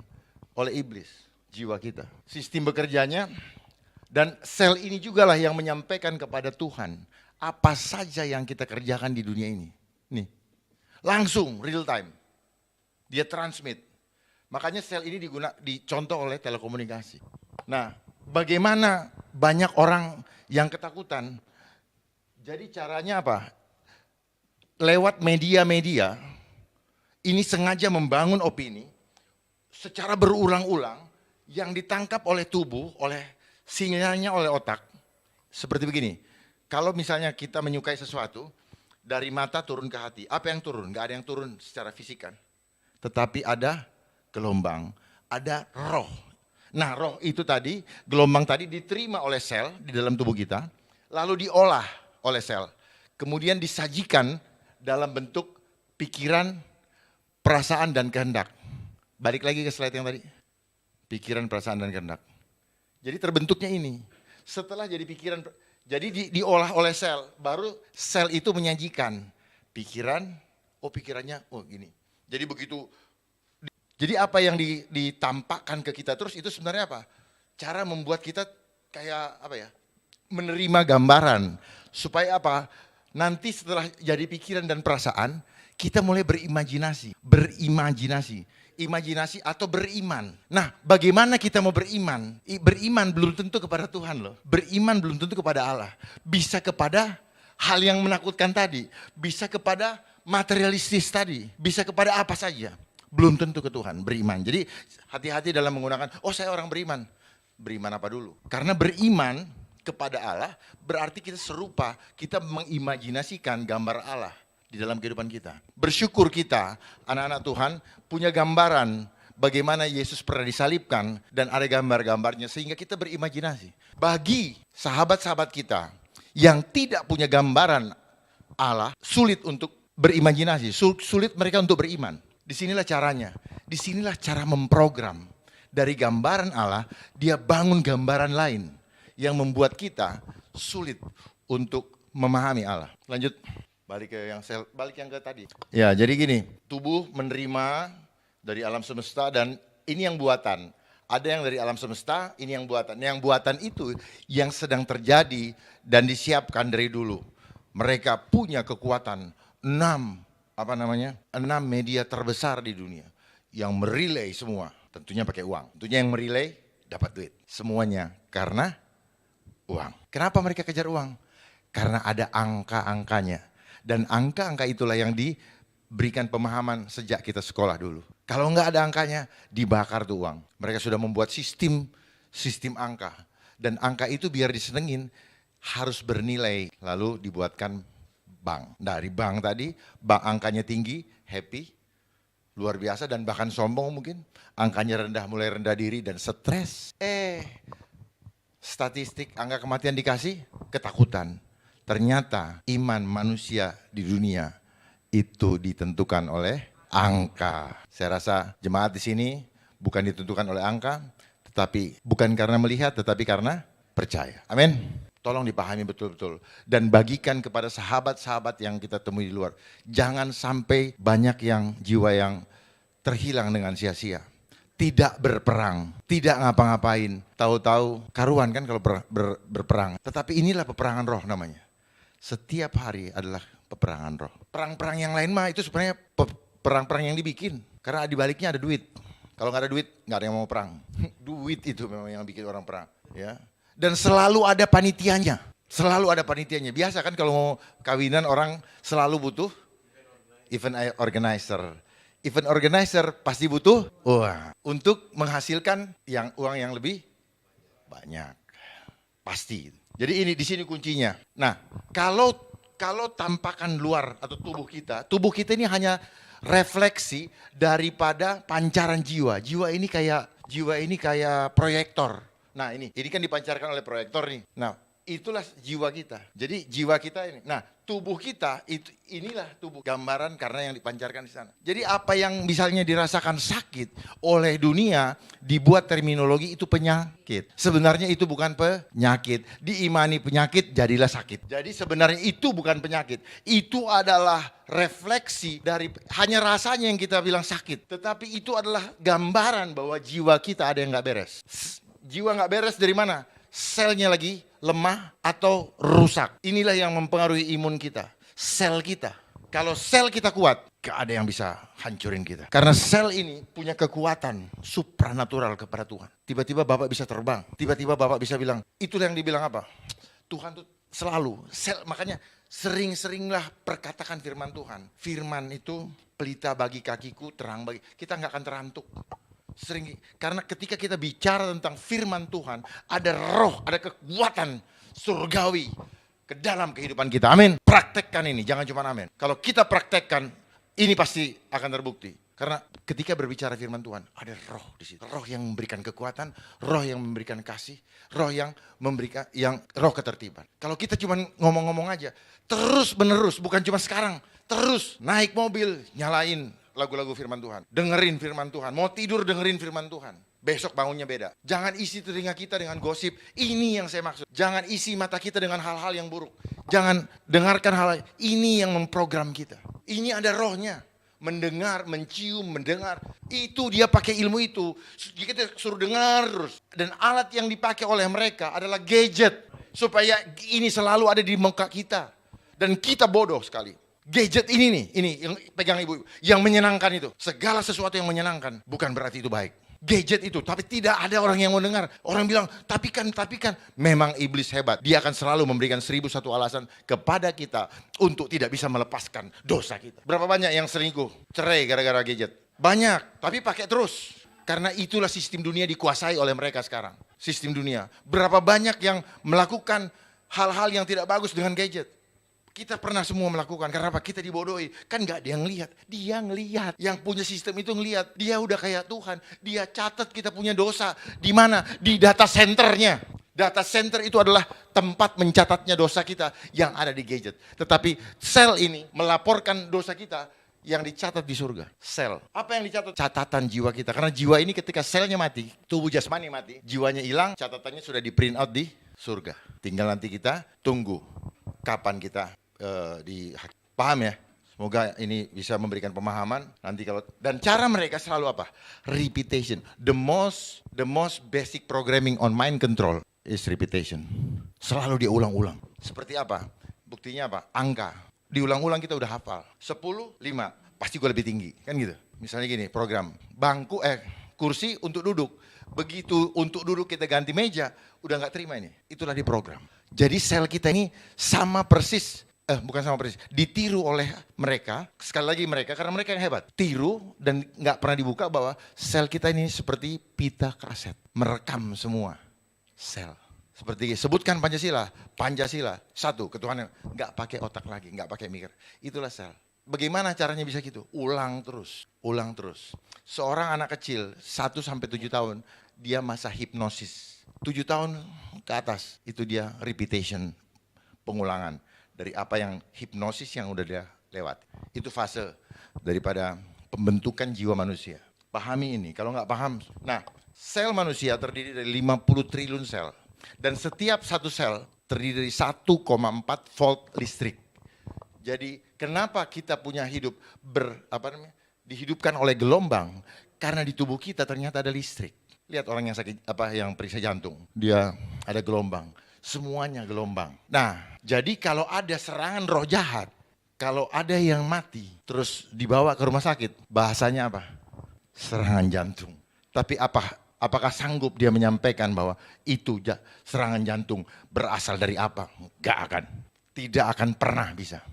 oleh iblis, jiwa kita. Sistem bekerjanya, dan sel ini jugalah yang menyampaikan kepada Tuhan apa saja yang kita kerjakan di dunia ini. Nih, langsung, real time. Dia transmit. Makanya sel ini dicontoh oleh telekomunikasi. Nah, bagaimana banyak orang yang ketakutan? Jadi caranya apa? Lewat media-media, ini sengaja membangun opini secara berulang-ulang yang ditangkap oleh tubuh, oleh sinyalnya oleh otak. Seperti begini, kalau misalnya kita menyukai sesuatu, dari mata turun ke hati. Apa yang turun? Gak ada yang turun secara fisik kan. Tetapi ada gelombang, ada roh. Nah, roh itu tadi, gelombang tadi diterima oleh sel di dalam tubuh kita, lalu diolah oleh sel. Kemudian disajikan dalam bentuk pikiran, perasaan, dan kehendak. Balik lagi ke slide yang tadi. Pikiran, perasaan, dan kehendak. Jadi terbentuknya ini. Setelah jadi pikiran, jadi diolah oleh sel, baru sel itu menyajikan pikiran, pikirannya, gini. Jadi begitu. Jadi apa yang ditampakkan ke kita terus itu sebenarnya apa? Cara membuat kita kayak apa ya? Menerima gambaran supaya apa? Nanti setelah jadi pikiran dan perasaan, kita mulai berimajinasi, imajinasi atau beriman. Nah, bagaimana kita mau beriman? Beriman belum tentu kepada Tuhan loh. Beriman belum tentu kepada Allah. Bisa kepada hal yang menakutkan tadi, bisa kepada materialistis tadi, bisa kepada apa saja. Belum tentu ke Tuhan, beriman. Jadi hati-hati dalam menggunakan, saya orang beriman. Beriman apa dulu? Karena beriman kepada Allah berarti kita serupa, kita mengimajinasikan gambar Allah di dalam kehidupan kita. Bersyukur kita, anak-anak Tuhan, punya gambaran bagaimana Yesus pernah disalibkan dan ada gambar-gambarnya sehingga kita berimajinasi. Bagi sahabat-sahabat kita yang tidak punya gambaran Allah, sulit untuk berimajinasi, sulit mereka untuk beriman. Disinilah caranya, disinilah cara memprogram. Dari gambaran Allah, dia bangun gambaran lain yang membuat kita sulit untuk memahami Allah. Lanjut, balik yang ke tadi. Ya, jadi gini, tubuh menerima dari alam semesta dan ini yang buatan. Ada yang dari alam semesta, ini yang buatan. Yang buatan itu yang sedang terjadi dan disiapkan dari dulu. Mereka punya kekuatan 6 media terbesar di dunia yang merelay semua, tentunya pakai uang. Tentunya yang merelay dapat duit. Semuanya karena uang. Kenapa mereka kejar uang? Karena ada angka-angkanya. Dan angka-angka itulah yang diberikan pemahaman sejak kita sekolah dulu. Kalau nggak ada angkanya, dibakar tuh uang. Mereka sudah membuat sistem angka. Dan angka itu biar disenengin harus bernilai, lalu dibuatkan bank. Dari bank tadi, bank angkanya tinggi, happy. luar biasa dan bahkan sombong mungkin. Angkanya rendah, mulai rendah diri dan stres. Statistik angka kematian dikasih, ketakutan. Ternyata iman manusia di dunia itu ditentukan oleh angka. Saya rasa jemaat di sini bukan ditentukan oleh angka, tetapi bukan karena melihat, tetapi karena percaya. Amin. Tolong dipahami betul-betul. Dan bagikan kepada sahabat-sahabat yang kita temui di luar. Jangan sampai banyak yang jiwa yang terhilang dengan sia-sia. Tidak berperang, tidak ngapa-ngapain. Tahu-tahu karuan kan kalau berperang. Tetapi inilah peperangan roh namanya. Setiap hari adalah peperangan roh. Perang-perang yang lain mah itu sebenarnya perang-perang yang dibikin. Karena di baliknya ada duit. Kalau nggak ada duit, nggak ada yang mau perang. Duit itu memang yang bikin orang perang. Ya. Dan selalu ada panitianya. Selalu ada panitianya. Biasa kan kalau mau kawinan orang selalu butuh event organizer. Event organizer pasti butuh untuk menghasilkan uang yang lebih banyak. Pasti. Jadi ini di sini kuncinya. Nah, kalau tampakan luar atau tubuh kita ini hanya refleksi daripada pancaran jiwa. Jiwa ini kayak proyektor. Nah ini kan dipancarkan oleh proyektor nih. Nah itulah jiwa kita. Jadi jiwa kita ini. Nah tubuh kita inilah tubuh gambaran karena yang dipancarkan di sana. Jadi apa yang misalnya dirasakan sakit oleh dunia dibuat terminologi itu penyakit. Sebenarnya itu bukan penyakit. Diimani penyakit jadilah sakit. Jadi sebenarnya itu bukan penyakit. Itu adalah refleksi dari hanya rasanya yang kita bilang sakit. Tetapi itu adalah gambaran bahwa jiwa kita ada yang gak beres. Jiwa gak beres dari mana? Selnya lagi lemah atau rusak. Inilah yang mempengaruhi imun kita. Sel kita. Kalau sel kita kuat, gak ada yang bisa hancurin kita. Karena sel ini punya kekuatan supranatural kepada Tuhan. Tiba-tiba Bapak bisa terbang. Tiba-tiba Bapak bisa bilang, itulah yang dibilang apa? Tuhan tuh selalu. Makanya sering-seringlah perkatakan firman Tuhan. Firman itu pelita bagi kakiku, terang bagi. Kita gak akan terantuk. Karena ketika kita bicara tentang firman Tuhan, ada roh, ada kekuatan surgawi ke dalam kehidupan kita. Amin. Praktekkan ini, jangan cuma amin. Kalau kita praktekkan, ini pasti akan terbukti. Karena ketika berbicara firman Tuhan, ada roh di situ. Roh yang memberikan kekuatan, roh yang memberikan kasih, roh yang memberikan roh ketertiban. Kalau kita cuma ngomong-ngomong aja, terus menerus, bukan cuma sekarang, terus naik mobil, nyalain lagu-lagu firman Tuhan. Dengerin firman Tuhan. Mau tidur dengerin firman Tuhan. Besok bangunnya beda. Jangan isi telinga kita dengan gosip. Ini yang saya maksud. Jangan isi mata kita dengan hal-hal yang buruk. Jangan dengarkan hal ini yang memprogram kita. Ini ada rohnya. Mendengar, mencium, mendengar. Itu dia pakai ilmu itu. Kita suruh dengar terus. Dan alat yang dipakai oleh mereka adalah gadget. Supaya ini selalu ada di muka kita. Dan kita bodoh sekali. Gadget ini yang pegang ibu, yang menyenangkan itu. Segala sesuatu yang menyenangkan, bukan berarti itu baik. Gadget itu, tapi tidak ada orang yang mau dengar. Orang bilang, tapi kan. Memang iblis hebat. Dia akan selalu memberikan 1001 alasan kepada kita untuk tidak bisa melepaskan dosa kita. Berapa banyak yang selingkuh, cerai gara-gara gadget? Banyak, tapi pakai terus. Karena itulah sistem dunia dikuasai oleh mereka sekarang. Sistem dunia. Berapa banyak yang melakukan hal-hal yang tidak bagus dengan gadget? Kita pernah semua melakukan, karena apa? Kita dibodohi. Kan gak ada yang lihat, dia ngelihat. Yang punya sistem itu ngelihat, dia udah kayak Tuhan. Dia catat kita punya dosa. Di mana? Di data centernya. Data center itu adalah tempat mencatatnya dosa kita yang ada di gadget. Tetapi sel ini melaporkan dosa kita yang dicatat di surga. Sel. Apa yang dicatat? Catatan jiwa kita. Karena jiwa ini ketika selnya mati, tubuh jasmani mati, jiwanya hilang, catatannya sudah di print out di surga. Tinggal nanti kita tunggu kapan kita paham ya? Semoga ini bisa memberikan pemahaman nanti dan cara mereka selalu apa? Repetition. The most basic programming on mind control is repetition. Selalu dia ulang-ulang. Seperti apa? Buktinya apa? Angka. Diulang-ulang kita udah hafal. 10, 5. Pasti gue lebih tinggi. Kan gitu. Misalnya gini, program. Kursi untuk duduk. Begitu untuk duduk kita ganti meja, udah gak terima ini. Itulah di program. Jadi sel kita ini sama persis. Bukan sama persis, ditiru oleh mereka, sekali lagi mereka, karena mereka yang hebat. Tiru dan gak pernah dibuka bahwa sel kita ini seperti pita kaset. Merekam semua sel. Seperti sebutkan Pancasila, satu, ketuhanan. Gak pakai otak lagi, gak pakai mikir. Itulah sel. Bagaimana caranya bisa gitu? Ulang terus, ulang terus. Seorang anak kecil 1 sampai 7 tahun, dia masa hipnosis. 7 tahun ke atas, itu dia repetition, pengulangan dari apa yang hipnosis yang udah dia lewat. Itu fase daripada pembentukan jiwa manusia. Pahami ini, kalau nggak paham. Nah, sel manusia terdiri dari 50 triliun sel. Dan setiap satu sel terdiri dari 1,4 volt listrik. Jadi kenapa kita punya hidup dihidupkan oleh gelombang? Karena di tubuh kita ternyata ada listrik. Lihat orang yang sakit yang periksa jantung, dia ada gelombang. Semuanya gelombang. Nah, jadi kalau ada serangan roh jahat, kalau ada yang mati terus dibawa ke rumah sakit, bahasanya apa? Serangan jantung. Tapi apakah sanggup dia menyampaikan bahwa itu serangan jantung berasal dari apa? Gak akan. Tidak akan pernah bisa.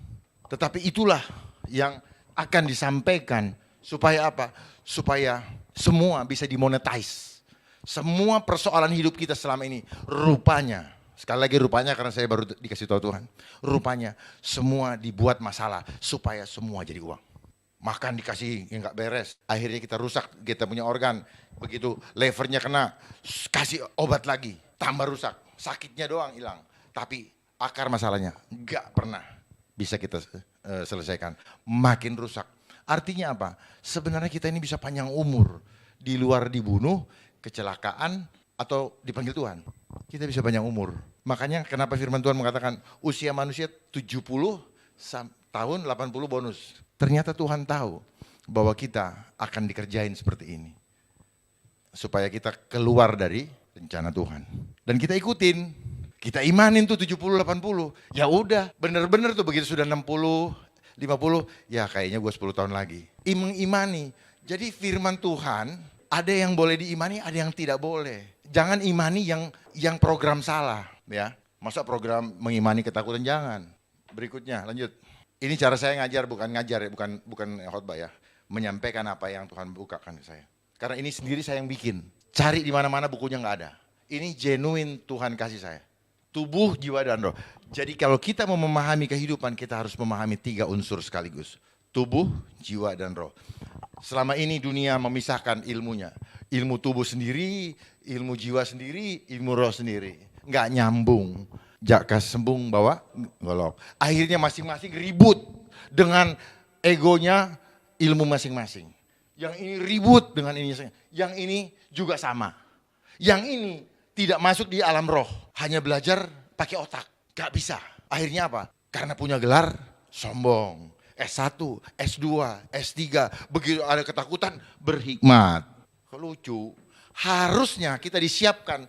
Tetapi itulah yang akan disampaikan supaya apa? Supaya semua bisa dimonetize. Semua persoalan hidup kita selama ini rupanya, sekali lagi rupanya karena saya baru dikasih tahu Tuhan, rupanya semua dibuat masalah supaya semua jadi uang. Makan dikasih yang gak beres, akhirnya kita rusak, kita punya organ, begitu levernya kena, kasih obat lagi, tambah rusak, sakitnya doang hilang, tapi akar masalahnya gak pernah bisa kita selesaikan, makin rusak. Artinya apa? Sebenarnya kita ini bisa panjang umur, di luar dibunuh, kecelakaan, atau dipanggil Tuhan. Kita bisa panjang umur. Makanya kenapa firman Tuhan mengatakan usia manusia 70 tahun 80 bonus. Ternyata Tuhan tahu bahwa kita akan dikerjain seperti ini. Supaya kita keluar dari rencana Tuhan. Dan kita ikutin. Kita imanin tuh 70-80, ya udah bener-bener tuh begitu sudah 60-50, ya kayaknya gue 10 tahun lagi. Imani, jadi firman Tuhan ada yang boleh diimani, ada yang tidak boleh. Jangan imani yang program salah ya. Masa program mengimani ketakutan, jangan. Berikutnya lanjut. Ini cara saya ngajar, bukan ngajar ya, bukan khotbah ya. Menyampaikan apa yang Tuhan bukakan saya. Karena ini sendiri saya yang bikin. Cari di mana-mana bukunya nggak ada. Ini genuine Tuhan kasih saya. Tubuh, jiwa, dan roh. Jadi kalau kita mau memahami kehidupan, kita harus memahami 3 unsur sekaligus. Tubuh, jiwa, dan roh. Selama ini dunia memisahkan ilmunya. Ilmu tubuh sendiri, ilmu jiwa sendiri, ilmu roh sendiri. Nggak nyambung. Jaka sembung bawa golok. Akhirnya masing-masing ribut dengan egonya ilmu masing-masing. Yang ini ribut dengan ini. Yang ini juga sama. Yang ini tidak masuk di alam roh, hanya belajar pakai otak, gak bisa. Akhirnya apa? Karena punya gelar, sombong. S1, S2, S3, begitu ada ketakutan, berhikmat. Lucu, harusnya kita disiapkan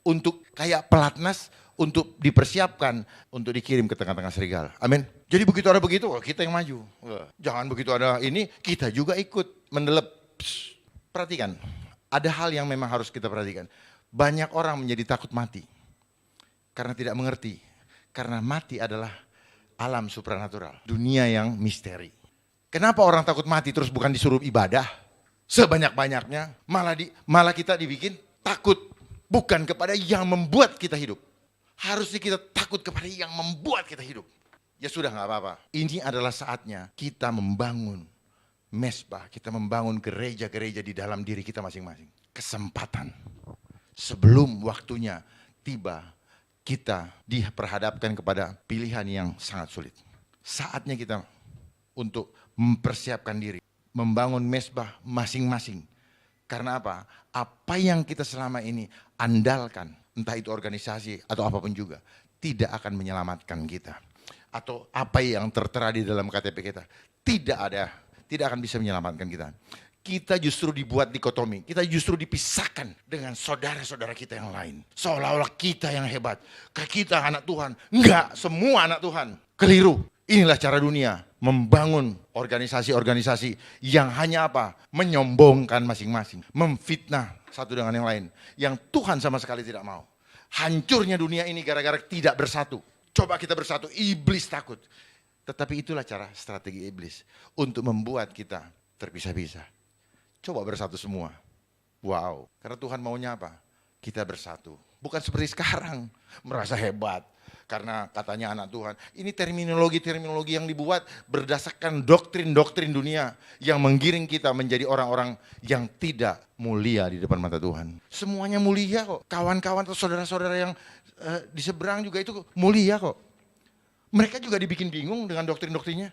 untuk kayak pelatnas, untuk dipersiapkan, untuk dikirim ke tengah-tengah serigala. Amin. Jadi begitu ada begitu, kita yang maju. Jangan begitu ada ini, kita juga ikut mendelep. Perhatikan, ada hal yang memang harus kita perhatikan. Banyak orang menjadi takut mati karena tidak mengerti. Karena mati adalah alam supranatural, dunia yang misteri. Kenapa orang takut mati terus bukan disuruh ibadah sebanyak-banyaknya, malah kita dibikin takut bukan kepada yang membuat kita hidup. Harusnya kita takut kepada yang membuat kita hidup. Ya sudah, nggak apa-apa. Ini adalah saatnya kita membangun mesbah, kita membangun gereja-gereja di dalam diri kita masing-masing. Kesempatan. Sebelum waktunya tiba, kita diperhadapkan kepada pilihan yang sangat sulit. Saatnya kita untuk mempersiapkan diri, membangun mesbah masing-masing. Karena apa? Apa yang kita selama ini andalkan, entah itu organisasi atau apapun juga, tidak akan menyelamatkan kita. Atau apa yang tertera di dalam KTP kita, tidak akan bisa menyelamatkan kita. Kita justru dibuat dikotomi, kita justru dipisahkan dengan saudara-saudara kita yang lain. Seolah-olah kita yang hebat, kita anak Tuhan. Enggak, semua anak Tuhan. Keliru. Inilah cara dunia membangun organisasi-organisasi yang hanya apa? Menyombongkan masing-masing, memfitnah satu dengan yang lain. Yang Tuhan sama sekali tidak mau. Hancurnya dunia ini gara-gara tidak bersatu. Coba kita bersatu, iblis takut. Tetapi itulah cara strategi iblis untuk membuat kita terpisah-pisah. Coba bersatu semua. Wow, karena Tuhan maunya apa? Kita bersatu. Bukan seperti sekarang, merasa hebat. karena katanya anak Tuhan. Ini terminologi-terminologi yang dibuat berdasarkan doktrin-doktrin dunia yang menggiring kita menjadi orang-orang yang tidak mulia di depan mata Tuhan. Semuanya mulia kok. Kawan-kawan atau saudara-saudara yang di seberang juga itu mulia kok. Mereka juga dibikin bingung dengan doktrin-doktrinnya.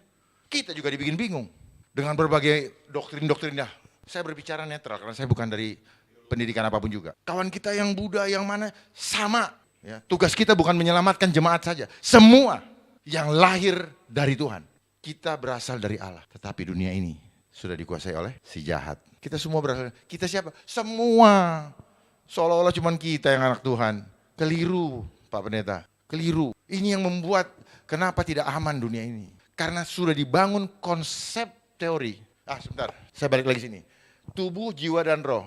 Kita juga dibikin bingung dengan berbagai doktrin-doktrinnya. Saya berbicara netral karena saya bukan dari pendidikan apapun juga. Kawan kita yang Buddha yang mana sama. Ya, tugas kita bukan menyelamatkan jemaat saja. Semua yang lahir dari Tuhan. Kita berasal dari Allah. Tetapi dunia ini sudah dikuasai oleh si jahat. Kita semua berasal. Kita siapa? Semua. Seolah-olah cuma kita yang anak Tuhan. Keliru Pak Pendeta. Keliru. Ini yang membuat kenapa tidak aman dunia ini. Karena sudah dibangun konsep teori. Sebentar. Saya balik lagi sini. Tubuh, jiwa, dan roh.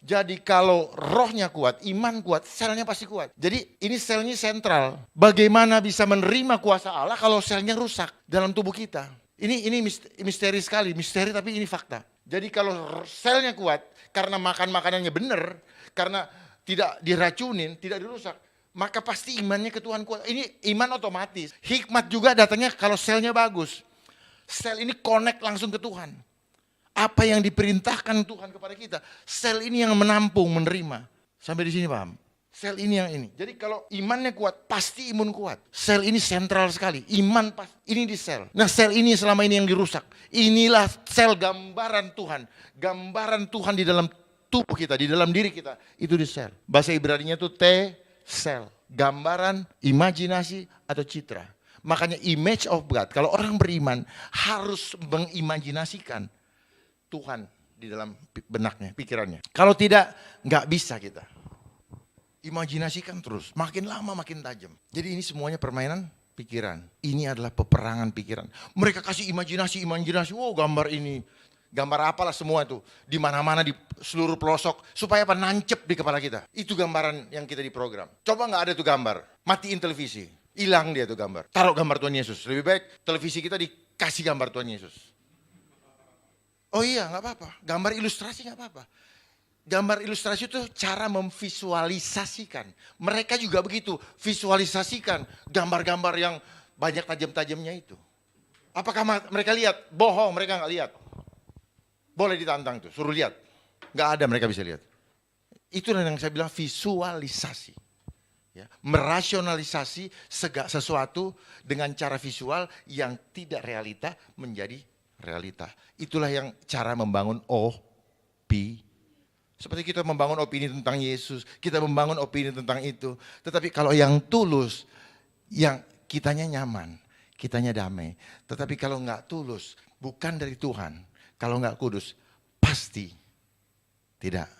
Jadi kalau rohnya kuat, iman kuat, selnya pasti kuat. Jadi ini selnya sentral. Bagaimana bisa menerima kuasa Allah kalau selnya rusak dalam tubuh kita? Ini misteri sekali, misteri tapi ini fakta. Jadi kalau selnya kuat, karena makan makanannya benar, karena tidak diracunin, tidak dirusak, maka pasti imannya ke Tuhan kuat. Ini iman otomatis. Hikmat juga datangnya kalau selnya bagus. Sel ini connect langsung ke Tuhan. Apa yang diperintahkan Tuhan kepada kita, sel ini yang menampung, menerima. Sampai di sini paham? Sel ini yang ini. Jadi kalau imannya kuat, pasti imun kuat. Sel ini sentral sekali. Iman ini di sel. Nah sel ini selama ini yang dirusak. Inilah sel gambaran Tuhan. Gambaran Tuhan di dalam tubuh kita, di dalam diri kita. Itu di sel. Bahasa Ibraninya itu T-sel. Gambaran, imajinasi, atau citra. Makanya image of God. Kalau orang beriman harus mengimajinasikan Tuhan di dalam benaknya, pikirannya. Kalau tidak, nggak bisa kita. Imajinasikan terus, makin lama makin tajam. Jadi ini semuanya permainan pikiran. Ini adalah peperangan pikiran. Mereka kasih imajinasi, wow gambar ini. Gambar apalah semua itu. Di mana-mana di seluruh pelosok. Supaya apa? Nancep di kepala kita. Itu gambaran yang kita diprogram. Coba nggak ada tuh gambar. Matiin televisi. Hilang dia tuh gambar. Taruh gambar Tuhan Yesus. Lebih baik televisi kita dikasih gambar Tuhan Yesus. Oh iya, nggak apa-apa. Gambar ilustrasi nggak apa-apa. Gambar ilustrasi itu cara memvisualisasikan. Mereka juga begitu, visualisasikan gambar-gambar yang banyak tajam-tajamnya itu. Apakah mereka lihat? Bohong, mereka nggak lihat. Boleh ditantang tuh, suruh lihat. Nggak ada mereka bisa lihat. Itulah yang saya bilang visualisasi. Ya, merasionalisasi sesuatu dengan cara visual yang tidak realita menjadi realita. Itulah yang cara membangun opini. Seperti kita membangun opini tentang Yesus, kita membangun opini tentang itu. Tetapi kalau yang tulus, yang kitanya nyaman, kitanya damai. Tetapi kalau nggak tulus, bukan dari Tuhan, kalau nggak kudus, pasti tidak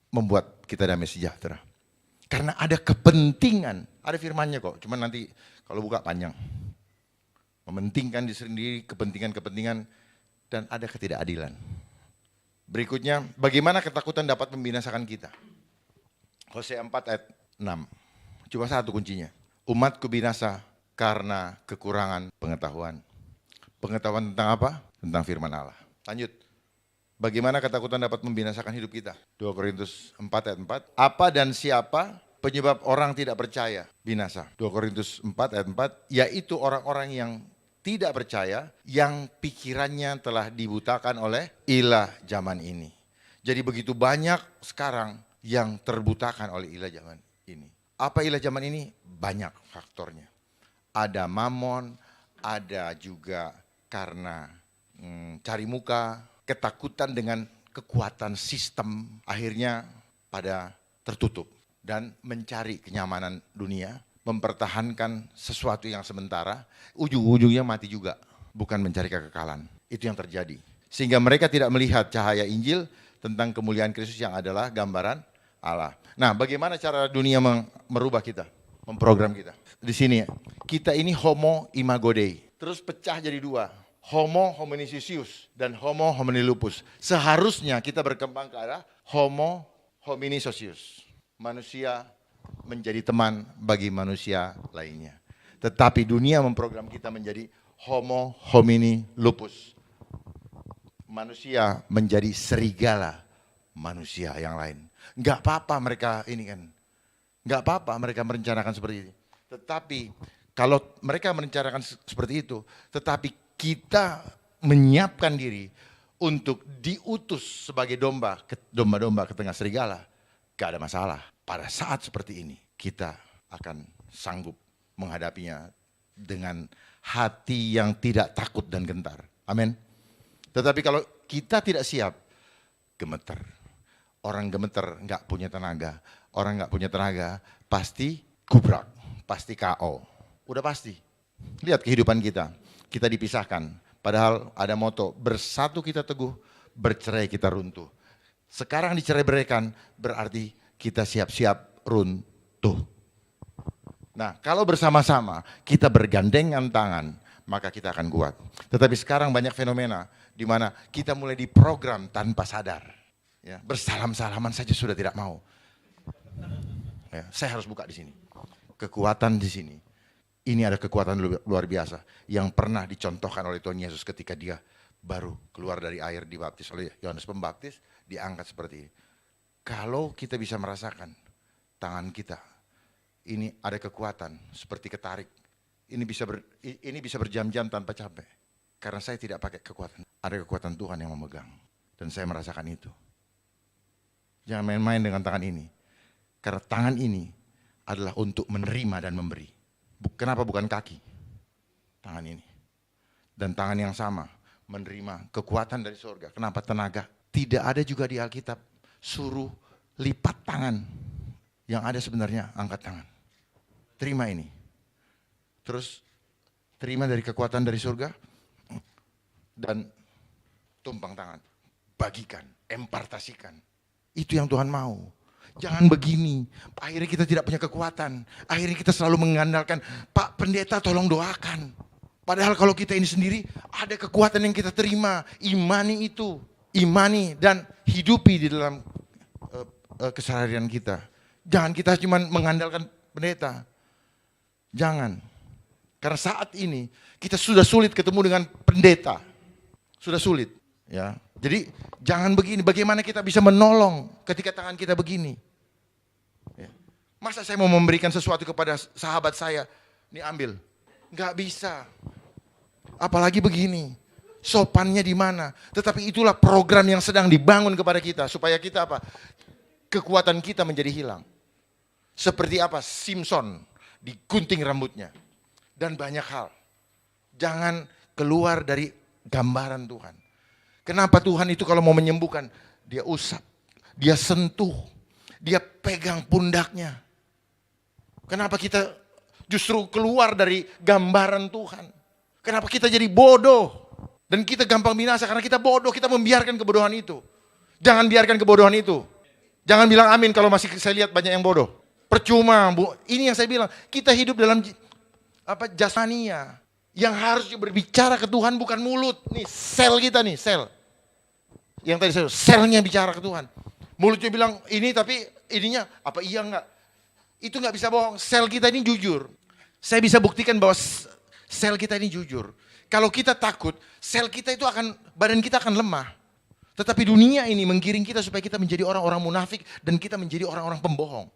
membuat kita damai sejahtera. Karena ada kepentingan, ada firmannya kok, cuman nanti kalau buka panjang. Mementingkan diri sendiri, kepentingan-kepentingan, dan ada ketidakadilan. Berikutnya, bagaimana ketakutan dapat membinasakan kita? Hosea 4 ayat 6. Cuma satu kuncinya. Umatku binasa karena kekurangan pengetahuan. Pengetahuan tentang apa? Tentang firman Allah. Lanjut. Bagaimana ketakutan dapat membinasakan hidup kita? 2 Korintus 4 ayat 4. Apa dan siapa penyebab orang tidak percaya binasa? 2 Korintus 4 ayat 4. Yaitu orang-orang yang tidak percaya, yang pikirannya telah dibutakan oleh ilah zaman ini. Jadi begitu banyak sekarang yang terbutakan oleh ilah zaman ini. Apa ilah zaman ini? Banyak faktornya. Ada mamon, ada juga karena cari muka, ketakutan dengan kekuatan sistem, akhirnya pada tertutup dan mencari kenyamanan dunia, mempertahankan sesuatu yang sementara, ujung-ujungnya mati juga, bukan mencari kekekalan. Itu yang terjadi. Sehingga mereka tidak melihat cahaya Injil tentang kemuliaan Kristus yang adalah gambaran Allah. Nah, bagaimana cara dunia merubah kita, memprogram kita? Di sini, kita ini homo imago Dei, terus pecah jadi dua. Homo hominisisius dan homo homini lupus. Seharusnya kita berkembang ke arah homo homini socius. Manusia menjadi teman bagi manusia lainnya. Tetapi dunia memprogram kita menjadi homo homini lupus. Manusia menjadi serigala manusia yang lain. Enggak apa-apa mereka ini kan. Nggak apa-apa mereka merencanakan seperti ini. Tetapi kalau mereka merencanakan seperti itu, tetapi kita menyiapkan diri untuk diutus sebagai domba-domba ke tengah serigala, gak ada masalah. Pada saat seperti ini, kita akan sanggup menghadapinya dengan hati yang tidak takut dan gentar. Amin. Tetapi kalau kita tidak siap, gemeter. Orang gemeter nggak punya tenaga. Orang nggak punya tenaga pasti gubrak, pasti KO. Udah pasti. Lihat kehidupan kita. Kita dipisahkan. Padahal ada moto, bersatu kita teguh, bercerai kita runtuh. Sekarang dicerai-beraikan berarti kita siap-siap runtuh. Nah, kalau bersama-sama kita bergandengan tangan, maka kita akan kuat. Tetapi sekarang banyak fenomena di mana kita mulai diprogram tanpa sadar. Ya, bersalam-salaman saja sudah tidak mau. Ya, saya harus buka di sini. Kekuatan di sini. Ini ada kekuatan luar biasa yang pernah dicontohkan oleh Tuhan Yesus ketika dia baru keluar dari air dibaptis oleh Yohanes Pembaptis, diangkat seperti ini. Kalau kita bisa merasakan tangan kita, ini ada kekuatan seperti ketarik. Ini bisa berjam-jam tanpa capek. Karena saya tidak pakai kekuatan. Ada kekuatan Tuhan yang memegang. Dan saya merasakan itu. Jangan main-main dengan tangan ini. Karena tangan ini adalah untuk menerima dan memberi. Kenapa bukan kaki? Tangan ini. Dan tangan yang sama menerima kekuatan dari surga. Kenapa tenaga? Tidak ada juga di Alkitab suruh lipat tangan. Yang ada sebenarnya angkat tangan. Terima ini. Terus terima dari kekuatan dari surga. Dan tumpang tangan. Bagikan, impartasikan. Itu yang Tuhan mau. Jangan begini, akhirnya kita tidak punya kekuatan. Akhirnya kita selalu mengandalkan, Pak Pendeta tolong doakan. Padahal kalau kita ini sendiri, ada kekuatan yang kita terima. Imani itu, imani dan hidupi di dalam keseharian kita. Jangan kita cuma mengandalkan pendeta. Jangan. Karena saat ini, kita sudah sulit ketemu dengan pendeta. Sudah sulit. Ya, jadi jangan begini, bagaimana kita bisa menolong ketika tangan kita begini. Ya. Masa saya mau memberikan sesuatu kepada sahabat saya, ini ambil. Nggak bisa. Apalagi begini, sopannya di mana. Tetapi itulah program yang sedang dibangun kepada kita, supaya kita apa? Kekuatan kita menjadi hilang. Seperti apa? Simpson digunting rambutnya. Dan banyak hal. Jangan keluar dari gambaran Tuhan. Kenapa Tuhan itu kalau mau menyembuhkan, dia usap, dia sentuh, dia pegang pundaknya. Kenapa kita justru keluar dari gambaran Tuhan? Kenapa kita jadi bodoh? Dan kita gampang binasa karena kita bodoh, kita membiarkan kebodohan itu. Jangan biarkan kebodohan itu. Jangan bilang amin kalau masih saya lihat banyak yang bodoh. Percuma, Bu. Ini yang saya bilang, kita hidup dalam jasmania. Yang harus berbicara ke Tuhan bukan mulut. Nih sel kita nih, sel. Yang tadi saya selnya bicara ke Tuhan. Mulutnya bilang ini tapi ininya apa iya enggak. Itu enggak bisa bohong. Sel kita ini jujur. Saya bisa buktikan bahwa sel kita ini jujur. Kalau kita takut, sel kita itu badan kita akan lemah. Tetapi dunia ini menggiring kita supaya kita menjadi orang-orang munafik dan kita menjadi orang-orang pembohong.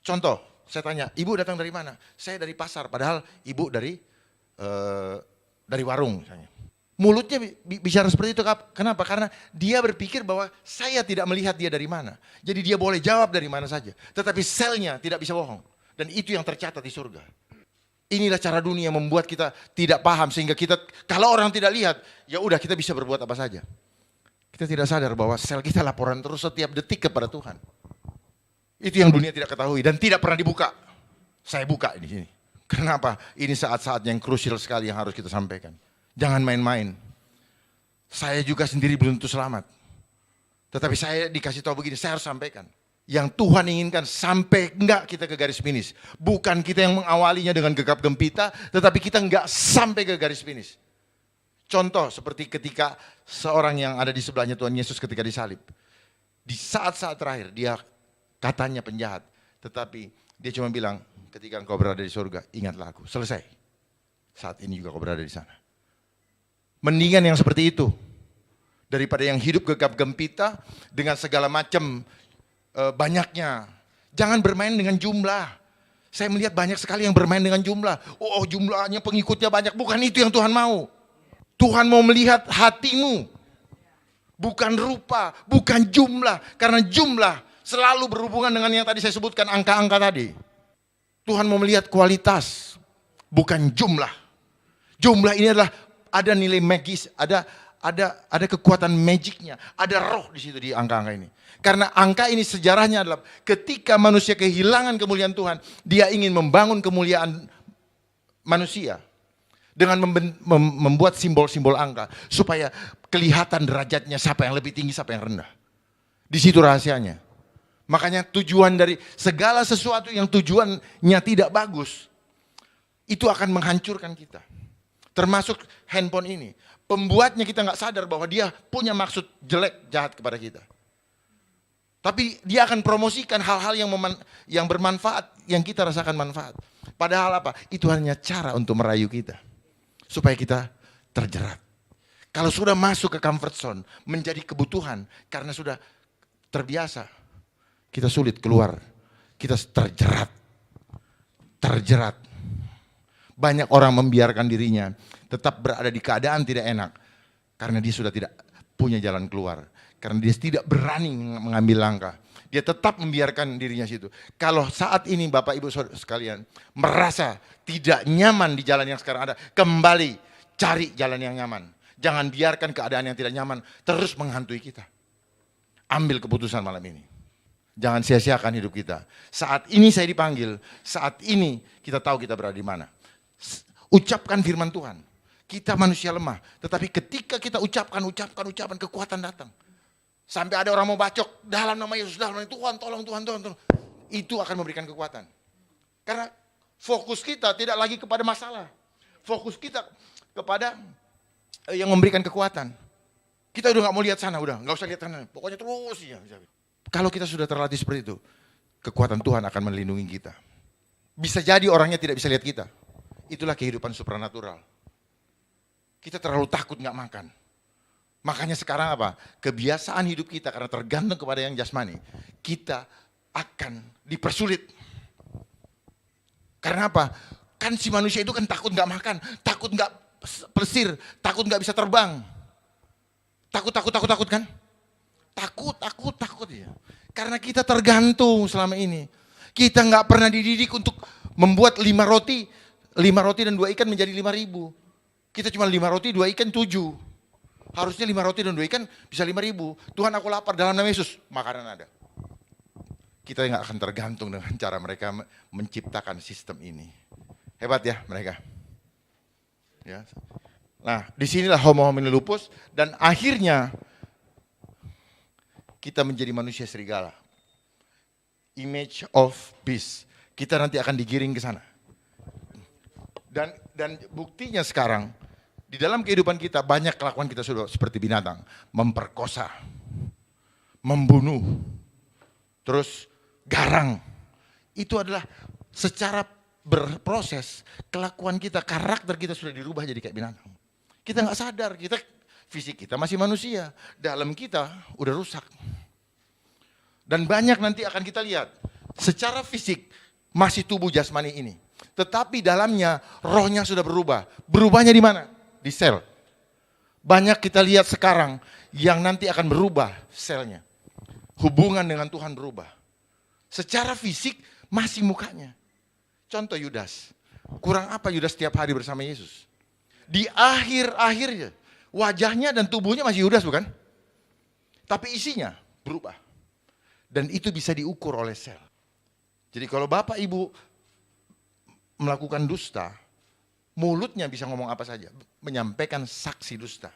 Contoh, saya tanya, ibu datang dari mana? Saya dari pasar, padahal ibu dari warung misalnya. Mulutnya bicara seperti itu, kenapa? Karena dia berpikir bahwa saya tidak melihat dia dari mana. Jadi dia boleh jawab dari mana saja. Tetapi selnya tidak bisa bohong. Dan itu yang tercatat di surga. Inilah cara dunia membuat kita tidak paham. Sehingga kita, kalau orang tidak lihat, ya udah kita bisa berbuat apa saja. Kita tidak sadar bahwa sel kita laporan terus setiap detik kepada Tuhan. Itu yang dunia tidak ketahui dan tidak pernah dibuka. Saya buka di sini. Kenapa? Ini saat-saat yang krusial sekali yang harus kita sampaikan. Jangan main-main. Saya juga sendiri belum tentu selamat. Tetapi saya dikasih tahu begini, saya harus sampaikan. Yang Tuhan inginkan sampai enggak kita ke garis finish. Bukan kita yang mengawalinya dengan gegap gempita, tetapi kita enggak sampai ke garis finish. Contoh seperti ketika seorang yang ada di sebelahnya Tuhan Yesus ketika disalib. Di saat-saat terakhir dia katanya penjahat. Tetapi dia cuma bilang, ketika engkau berada di surga, ingatlah aku. Selesai. Saat ini juga kau berada di sana. Mendingan yang seperti itu. Daripada yang hidup gegap gempita dengan segala macam banyaknya Jangan bermain dengan jumlah. Saya melihat banyak sekali yang bermain dengan jumlah. Oh, jumlahnya pengikutnya banyak. Bukan itu yang Tuhan mau. Tuhan mau melihat hatimu. Bukan rupa, bukan jumlah. Karena jumlah selalu berhubungan dengan yang tadi saya sebutkan, angka-angka tadi. Tuhan mau melihat kualitas, bukan jumlah. Jumlah ini adalah ada nilai magis, ada kekuatan magicnya, ada roh di situ di angka-angka ini. Karena angka ini sejarahnya adalah ketika manusia kehilangan kemuliaan Tuhan, dia ingin membangun kemuliaan manusia dengan membuat simbol-simbol angka supaya kelihatan derajatnya siapa yang lebih tinggi, siapa yang rendah. Di situ rahasianya. Makanya tujuan dari segala sesuatu yang tujuannya tidak bagus, itu akan menghancurkan kita. Termasuk handphone ini. Pembuatnya kita nggak sadar bahwa dia punya maksud jelek, jahat kepada kita. Tapi dia akan promosikan hal-hal yang bermanfaat, yang kita rasakan manfaat. Padahal apa? Itu hanya cara untuk merayu kita. Supaya kita terjerat. Kalau sudah masuk ke comfort zone, menjadi kebutuhan, karena sudah terbiasa, kita sulit keluar. Kita terjerat. Terjerat. Banyak orang membiarkan dirinya tetap berada di keadaan tidak enak. Karena dia sudah tidak punya jalan keluar. Karena dia tidak berani mengambil langkah. Dia tetap membiarkan dirinya situ. Kalau saat ini Bapak Ibu sekalian merasa tidak nyaman di jalan yang sekarang ada, kembali cari jalan yang nyaman. Jangan biarkan keadaan yang tidak nyaman terus menghantui kita. Ambil keputusan malam ini. Jangan sia-siakan hidup kita. Saat ini saya dipanggil, saat ini kita tahu kita berada di mana. Ucapkan firman Tuhan. Kita manusia lemah, tetapi ketika kita ucapkan, kekuatan datang. Sampai ada orang mau bacok, dalam nama Yesus, dalam nama Tuhan, tolong. Itu akan memberikan kekuatan. Karena fokus kita tidak lagi kepada masalah. Fokus kita kepada yang memberikan kekuatan. Kita udah gak mau lihat sana, udah gak usah lihat sana. Pokoknya terus ya. Kalau kita sudah terlatih seperti itu, kekuatan Tuhan akan melindungi kita. Bisa jadi orangnya tidak bisa lihat kita. Itulah kehidupan supranatural. Kita terlalu takut gak makan. Makanya sekarang apa? Kebiasaan hidup kita karena tergantung kepada yang jasmani. Kita akan dipersulit. Karena apa? Kan si manusia itu kan takut gak makan. Takut gak plesir. Takut gak bisa terbang. Takut kan? Takut ya. Karena kita tergantung selama ini. Kita gak pernah dididik untuk membuat 5 roti dan 2 ikan menjadi 5.000. Kita cuma 5 roti, 2 ikan 7. Harusnya 5 roti dan 2 ikan bisa 5.000. Tuhan aku lapar dalam nama Yesus, makanan ada. Kita nggak akan tergantung dengan cara mereka menciptakan sistem ini. Hebat ya mereka. Ya. Nah disinilah homo homini lupus dan akhirnya kita menjadi manusia serigala. Image of beast. Kita nanti akan digiring ke sana. Dan buktinya sekarang, di dalam kehidupan kita banyak kelakuan kita sudah seperti binatang. Memperkosa, membunuh, terus garang. Itu adalah secara berproses kelakuan kita, karakter kita sudah dirubah jadi kayak binatang. Kita nggak sadar, fisik kita masih manusia, dalam kita udah rusak. Dan banyak nanti akan kita lihat, secara fisik masih tubuh jasmani ini. Tetapi dalamnya rohnya sudah berubah. Berubahnya di mana? Di sel. Banyak kita lihat sekarang yang nanti akan berubah selnya. Hubungan dengan Tuhan berubah. Secara fisik masih mukanya. Contoh Yudas. Kurang apa Yudas setiap hari bersama Yesus? Di akhir-akhirnya wajahnya dan tubuhnya masih Yudas bukan? Tapi isinya berubah. Dan itu bisa diukur oleh sel. Jadi kalau Bapak Ibu melakukan dusta, mulutnya bisa ngomong apa saja, menyampaikan saksi dusta.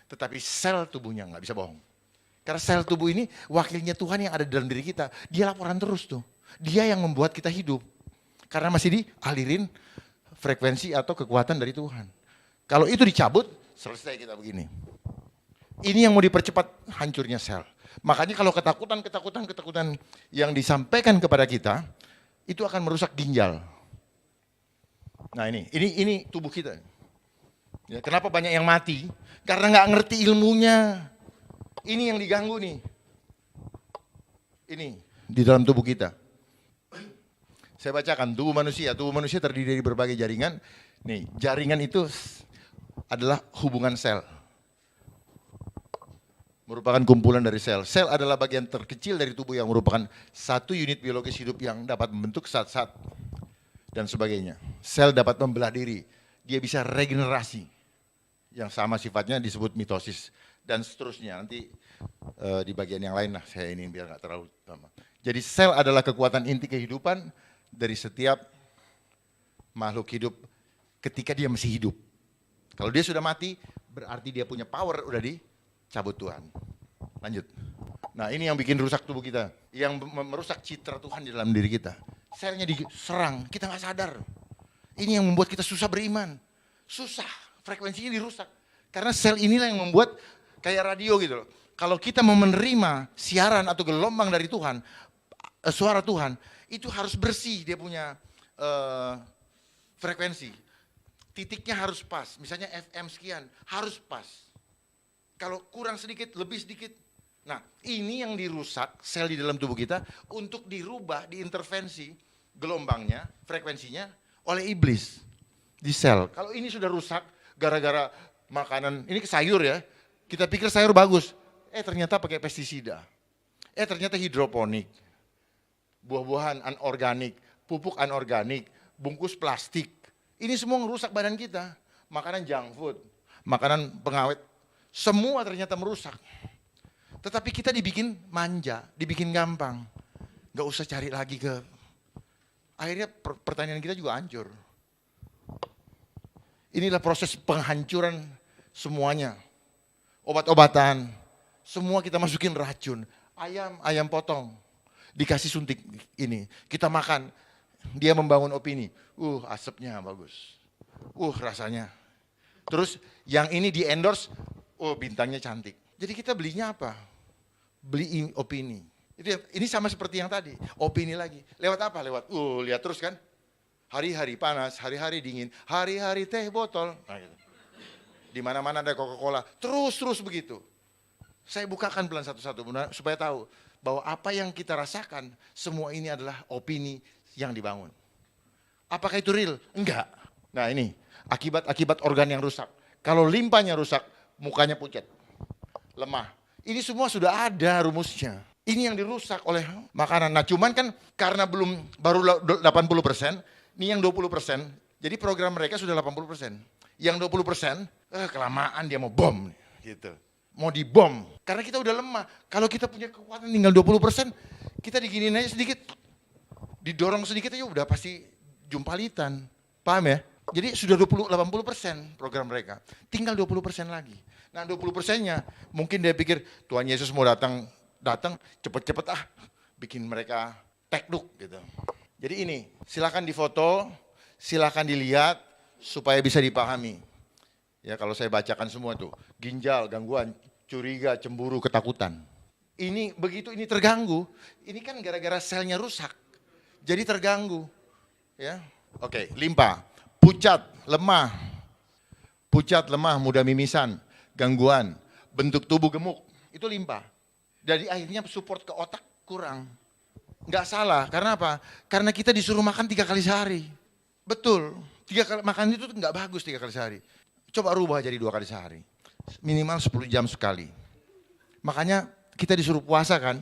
Tetapi sel tubuhnya nggak bisa bohong. Karena sel tubuh ini wakilnya Tuhan yang ada dalam diri kita. Dia laporan terus tuh. Dia yang membuat kita hidup. Karena masih dialirin frekuensi atau kekuatan dari Tuhan. Kalau itu dicabut, selesai kita begini. Ini yang mau dipercepat hancurnya sel. Makanya kalau ketakutan yang disampaikan kepada kita, itu akan merusak ginjal. Nah ini tubuh kita. Ya, kenapa banyak yang mati? Karena nggak ngerti ilmunya. Ini yang diganggu nih. Ini di dalam tubuh kita. Saya bacakan, tubuh manusia terdiri dari berbagai jaringan. Nih, jaringan itu adalah hubungan sel. Merupakan kumpulan dari sel. Sel adalah bagian terkecil dari tubuh yang merupakan satu unit biologis hidup yang dapat membentuk zat-zat dan sebagainya. Sel dapat membelah diri, dia bisa regenerasi. Yang sama sifatnya disebut mitosis dan seterusnya. Nanti di bagian yang lain lah saya ini biar nggak terlalu lama. Jadi sel adalah kekuatan inti kehidupan dari setiap makhluk hidup ketika dia masih hidup. Kalau dia sudah mati, berarti dia punya power udah dicabut Tuhan. Lanjut. Nah ini yang bikin rusak tubuh kita, yang merusak citra Tuhan di dalam diri kita. Selnya diserang, kita nggak sadar. Ini yang membuat kita susah beriman, susah, frekuensinya dirusak. Karena sel inilah yang membuat kayak radio gitu loh. Kalau kita mau menerima siaran atau gelombang dari Tuhan, suara Tuhan, itu harus bersih, dia punya frekuensi. Titiknya harus pas, misalnya FM sekian, harus pas. Kalau kurang sedikit, lebih sedikit. Nah ini yang dirusak sel di dalam tubuh kita untuk dirubah, diintervensi gelombangnya, frekuensinya oleh iblis di sel. Kalau ini sudah rusak gara-gara makanan, ini sayur ya, kita pikir sayur bagus, ternyata pakai pestisida, ternyata hidroponik, buah-buahan anorganik, pupuk anorganik, bungkus plastik, ini semua merusak badan kita. Makanan junk food, makanan pengawet, semua ternyata merusak. Tetapi kita dibikin manja, dibikin gampang, gak usah cari lagi ke, akhirnya pertanian kita juga hancur. Inilah proses penghancuran semuanya. Obat-obatan, semua kita masukin racun. Ayam potong, dikasih suntik ini. Kita makan, dia membangun opini. Asapnya bagus. Rasanya. Terus yang ini di endorse, bintangnya cantik. Jadi kita belinya apa? Beli opini. Ini sama seperti yang tadi, opini lagi. Lewat apa? Lewat, lihat terus kan. Hari-hari panas, hari-hari dingin, hari-hari teh botol. Nah, gitu. Di mana-mana ada Coca-Cola, terus begitu. Saya bukakan pelan satu-satu supaya tahu bahwa apa yang kita rasakan, semua ini adalah opini yang dibangun. Apakah itu real? Enggak. Nah ini, akibat organ yang rusak. Kalau limpanya rusak, mukanya pucat, lemah. Ini semua sudah ada rumusnya. Ini yang dirusak oleh makanan. Nah cuman kan karena baru 80%, ini yang 20%, jadi program mereka sudah 80%. Yang 20%, kelamaan dia mau bom, gitu. Mau dibom, karena kita udah lemah. Kalau kita punya kekuatan tinggal 20%, kita diginiin aja sedikit, didorong sedikit aja udah pasti jumpalitan. Paham ya? Jadi sudah 80% program mereka, tinggal 20% lagi. Nah 20%-nya mungkin dia pikir Tuhan Yesus mau datang cepet-cepet bikin mereka tekduk gitu. Jadi ini, silakan difoto, silakan dilihat supaya bisa dipahami. Ya kalau saya bacakan semua tuh, ginjal, gangguan, curiga, cemburu, ketakutan. Ini begitu ini terganggu, ini kan gara-gara selnya rusak. Jadi terganggu. Ya. Oke, limpa, pucat, lemah, mudah mimisan, gangguan, bentuk tubuh gemuk, itu limpa. Jadi akhirnya support ke otak kurang. Nggak salah, karena apa? Karena kita disuruh makan 3 kali sehari. Betul, 3 kali makan itu nggak bagus 3 kali sehari. Coba rubah jadi 2 kali sehari. Minimal 10 jam sekali. Makanya kita disuruh puasa kan,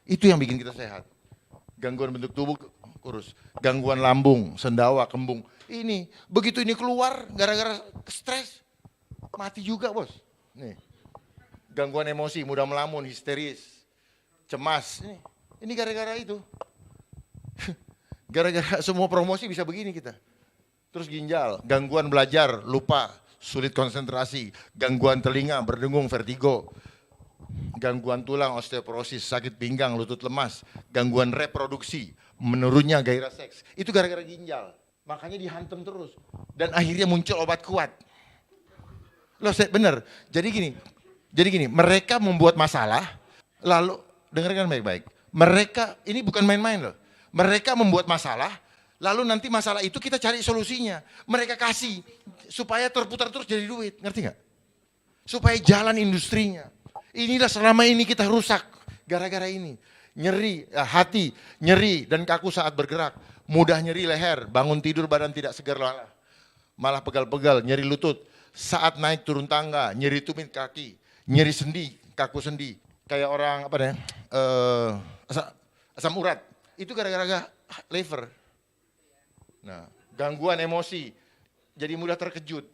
itu yang bikin kita sehat. Gangguan bentuk tubuh kurus, gangguan lambung, sendawa, kembung. Ini, begitu ini keluar gara-gara stres, mati juga bos. Nih, gangguan emosi, mudah melamun, histeris, cemas. Ini gara-gara itu. Gara-gara semua promosi bisa begini kita. Terus ginjal, gangguan belajar, lupa, sulit konsentrasi, gangguan telinga, berdengung, vertigo, gangguan tulang, osteoporosis, sakit pinggang, lutut lemas, gangguan reproduksi, menurunnya gairah seks. Itu gara-gara ginjal. Makanya dihantam terus. Dan akhirnya muncul obat kuat. Loh, bener. Jadi gini, mereka membuat masalah, lalu dengarkan baik-baik. Mereka, ini bukan main-main loh. Mereka membuat masalah, lalu nanti masalah itu kita cari solusinya. Mereka kasih supaya terputar terus jadi duit, ngerti nggak? Supaya jalan industrinya. Inilah selama ini kita rusak gara-gara ini. nyeri hati, nyeri dan kaku saat bergerak, mudah nyeri leher, bangun tidur badan tidak segar malah pegal-pegal, nyeri lutut, saat naik turun tangga, nyeri tumit kaki, nyeri sendi, kaku sendi, kayak orang asam urat, itu gara-gara liver. Nah, gangguan emosi, jadi mudah terkejut,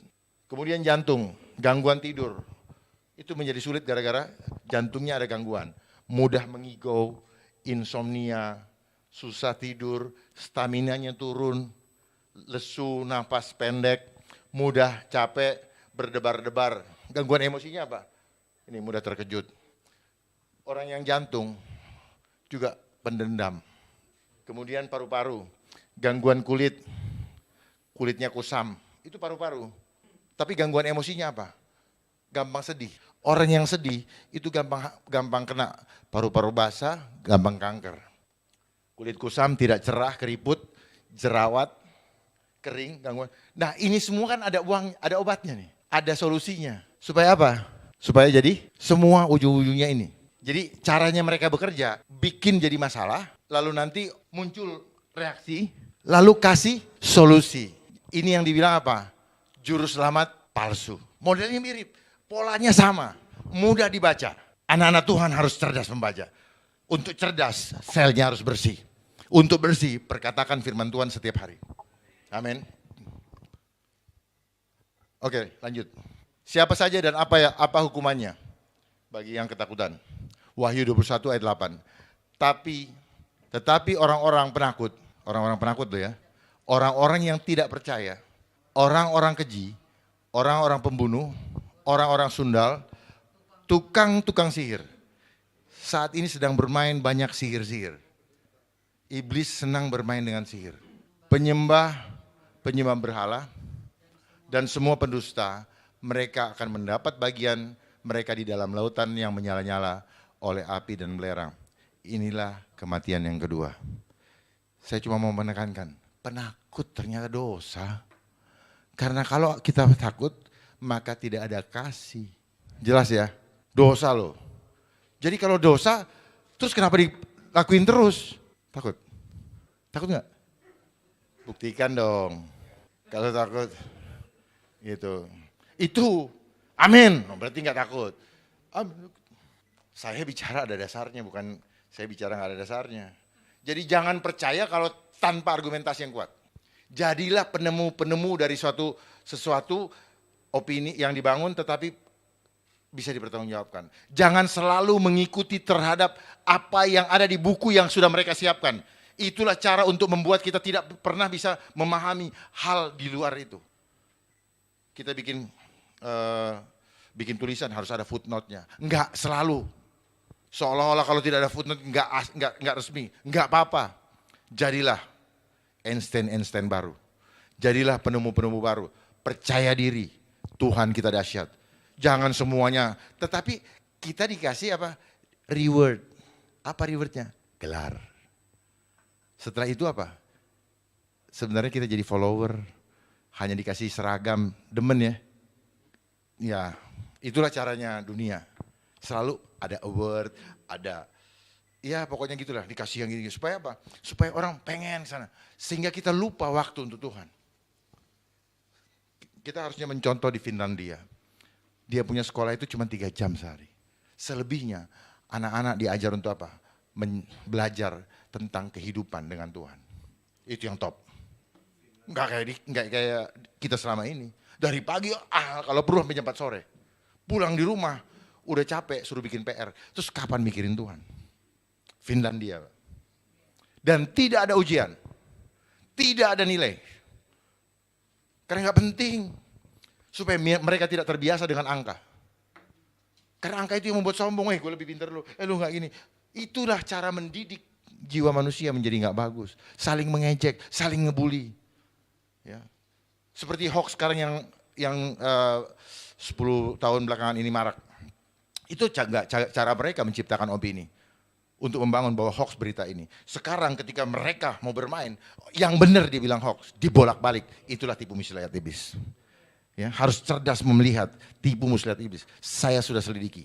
kemudian jantung, gangguan tidur, itu menjadi sulit gara-gara jantungnya ada gangguan, mudah mengigau, insomnia, susah tidur, staminanya turun, lesu, napas pendek, mudah capek, berdebar-debar. Gangguan emosinya apa? Ini mudah terkejut. Orang yang jantung juga pendendam. Kemudian paru-paru, gangguan kulit, kulitnya kusam, itu paru-paru. Tapi gangguan emosinya apa? Gampang sedih. Orang yang sedih itu gampang kena paru-paru basah, gampang kanker. Kulit kusam, tidak cerah, keriput, jerawat, kering, gangguan. Nah, ini semua kan ada obatnya nih. Ada solusinya. Supaya apa? Supaya jadi semua ujung-ujungnya ini. Jadi caranya mereka bekerja, bikin jadi masalah, lalu nanti muncul reaksi, lalu kasih solusi. Ini yang dibilang apa? Juru selamat palsu. Modelnya mirip, polanya sama, mudah dibaca. Anak-anak Tuhan harus cerdas membaca. Untuk cerdas, selnya harus bersih. Untuk bersih, perkatakan firman Tuhan setiap hari. Amin. Oke, lanjut. Siapa saja dan apa hukumannya bagi yang ketakutan? Wahyu 21 ayat 8. Tetapi orang-orang penakut tuh ya, orang-orang yang tidak percaya, orang-orang keji, orang-orang pembunuh, orang-orang sundal, tukang-tukang sihir. Saat ini sedang bermain banyak sihir-sihir. Iblis senang bermain dengan sihir. Penyembah berhala, dan semua pendusta, mereka akan mendapat bagian mereka di dalam lautan yang menyala-nyala oleh api dan belerang. Inilah kematian yang kedua. Saya cuma mau menekankan, penakut ternyata dosa. Karena kalau kita takut, maka tidak ada kasih. Jelas ya? Dosa loh. Jadi kalau dosa, terus kenapa dilakuin terus? Takut? Takut nggak? Buktikan dong. Kalau takut, gitu. Itu, amin. Berarti nggak takut. Saya bicara ada dasarnya, bukan saya bicara nggak ada dasarnya. Jadi jangan percaya kalau tanpa argumentasi yang kuat. Jadilah penemu-penemu dari sesuatu opini yang dibangun, tetapi bisa dipertanggungjawabkan. Jangan selalu mengikuti terhadap apa yang ada di buku yang sudah mereka siapkan. Itulah cara untuk membuat kita tidak pernah bisa memahami hal di luar itu. Kita bikin tulisan harus ada footnote-nya. Enggak selalu. Seolah-olah kalau tidak ada footnote enggak resmi. Enggak apa-apa. Jadilah Einstein baru. Jadilah penemu-penemu baru. Percaya diri. Tuhan kita dahsyat. Jangan semuanya. Tetapi kita dikasih apa? Reward. Apa rewardnya? Gelar. Setelah itu apa? Sebenarnya kita jadi follower. Hanya dikasih seragam. Demen ya. Ya, itulah caranya dunia. Selalu ada award, ada, ya pokoknya gitulah, dikasih yang gini. Supaya apa? Supaya orang pengen sana. Sehingga kita lupa waktu untuk Tuhan. Kita harusnya mencontoh di Finlandia. Dia punya sekolah itu cuma 3 jam sehari. Selebihnya anak-anak diajar untuk apa? Belajar tentang kehidupan dengan Tuhan. Itu yang top. Enggak kayak kita selama ini. Dari pagi, kalau perlu sampai jam 4 sore. Pulang di rumah, udah capek, suruh bikin PR. Terus kapan mikirin Tuhan? Finlandia. Dan tidak ada ujian. Tidak ada nilai. Karena nggak penting. Supaya mereka tidak terbiasa dengan angka. Karena angka itu yang membuat sombong. Gue lebih pintar lu. Lu nggak gini. Itulah cara mendidik jiwa manusia menjadi nggak bagus. Saling mengejek, saling ngebully. Ya. Seperti hoax sekarang yang 10 tahun belakangan ini marak. Itu cara mereka menciptakan opini. Untuk membangun bahwa hoax berita ini. Sekarang ketika mereka mau bermain, yang benar dibilang hoax, dibolak-balik. Itulah tipu muslihat iblis. Ya, harus cerdas melihat tipu muslihat iblis. Saya sudah selidiki.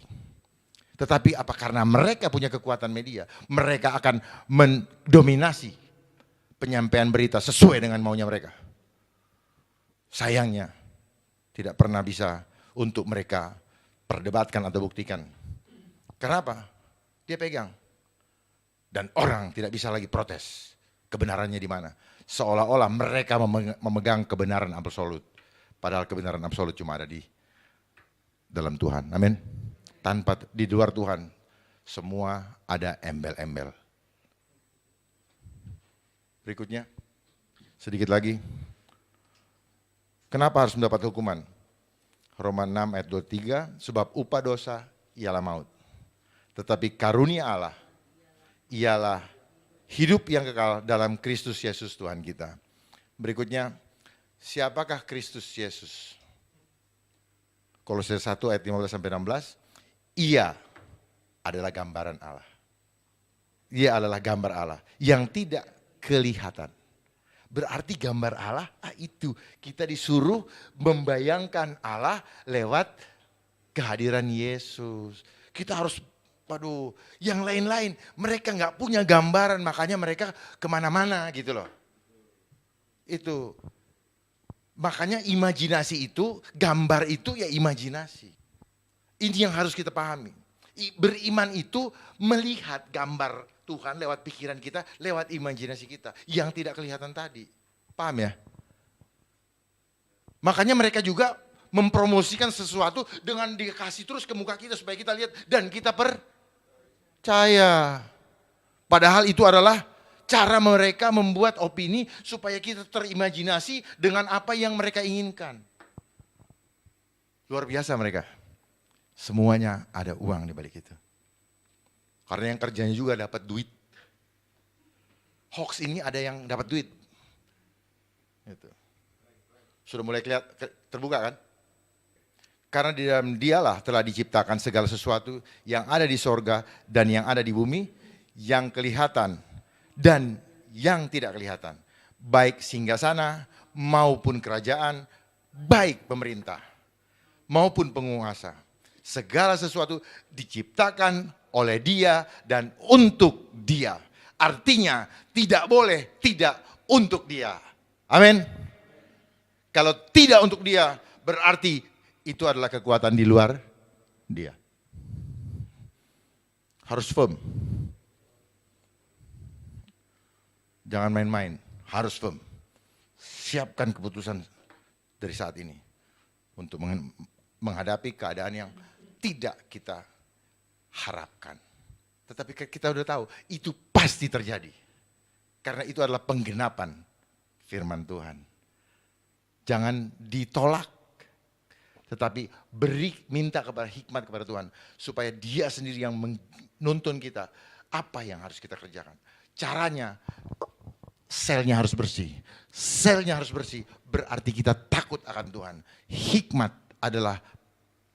Tetapi apa karena mereka punya kekuatan media, mereka akan mendominasi penyampaian berita sesuai dengan maunya mereka. Sayangnya tidak pernah bisa untuk mereka perdebatkan atau buktikan. Kenapa? Dia pegang. Dan orang tidak bisa lagi protes kebenarannya di mana. Seolah-olah mereka memegang kebenaran absolut. Padahal kebenaran absolut cuma ada di dalam Tuhan. Amin. Tanpa di luar Tuhan, semua ada embel-embel. Berikutnya, sedikit lagi. Kenapa harus mendapat hukuman? Roma 6 ayat 23, sebab upah dosa ialah maut. Tetapi karunia Allah ialah hidup yang kekal dalam Kristus Yesus Tuhan kita. Berikutnya, siapakah Kristus Yesus? Kolose 1 ayat 15-16, Ia adalah gambaran Allah. Ia adalah gambar Allah yang tidak kelihatan. Berarti gambar Allah itu kita disuruh membayangkan Allah lewat kehadiran Yesus. Kita harus, waduh, yang lain-lain mereka nggak punya gambaran, makanya mereka kemana-mana gitu loh. Itu makanya imajinasi itu, gambar itu ya imajinasi. Ini yang harus kita pahami. Beriman itu melihat gambar Tuhan lewat pikiran kita, lewat imajinasi kita yang tidak kelihatan tadi. Paham ya? Makanya mereka juga mempromosikan sesuatu dengan dikasih terus ke muka kita supaya kita lihat dan kita percaya. Padahal itu adalah cara mereka membuat opini supaya kita terimajinasi dengan apa yang mereka inginkan. Luar biasa mereka. Semuanya ada uang di balik itu. Karena yang kerjanya juga dapat duit. Hoax ini ada yang dapat duit. Itu. Sudah mulai terbuka kan? Karena di dalam Dialah telah diciptakan segala sesuatu yang ada di sorga dan yang ada di bumi, yang kelihatan dan yang tidak kelihatan. Baik singgasana maupun kerajaan, baik pemerintah maupun penguasa. Segala sesuatu diciptakan oleh Dia dan untuk Dia. Artinya tidak boleh tidak untuk Dia. Amin. Kalau tidak untuk Dia berarti itu adalah kekuatan di luar Dia. Harus firm. Jangan main-main, harus firm. Siapkan keputusan dari saat ini untuk menghadapi keadaan yang tidak kita harapkan. Tetapi kita udah tahu, itu pasti terjadi. Karena itu adalah penggenapan firman Tuhan. Jangan ditolak, tetapi minta kepada hikmat kepada Tuhan. Supaya Dia sendiri yang menuntun kita, apa yang harus kita kerjakan. Caranya, selnya harus bersih. Selnya harus bersih, berarti kita takut akan Tuhan. Hikmat adalah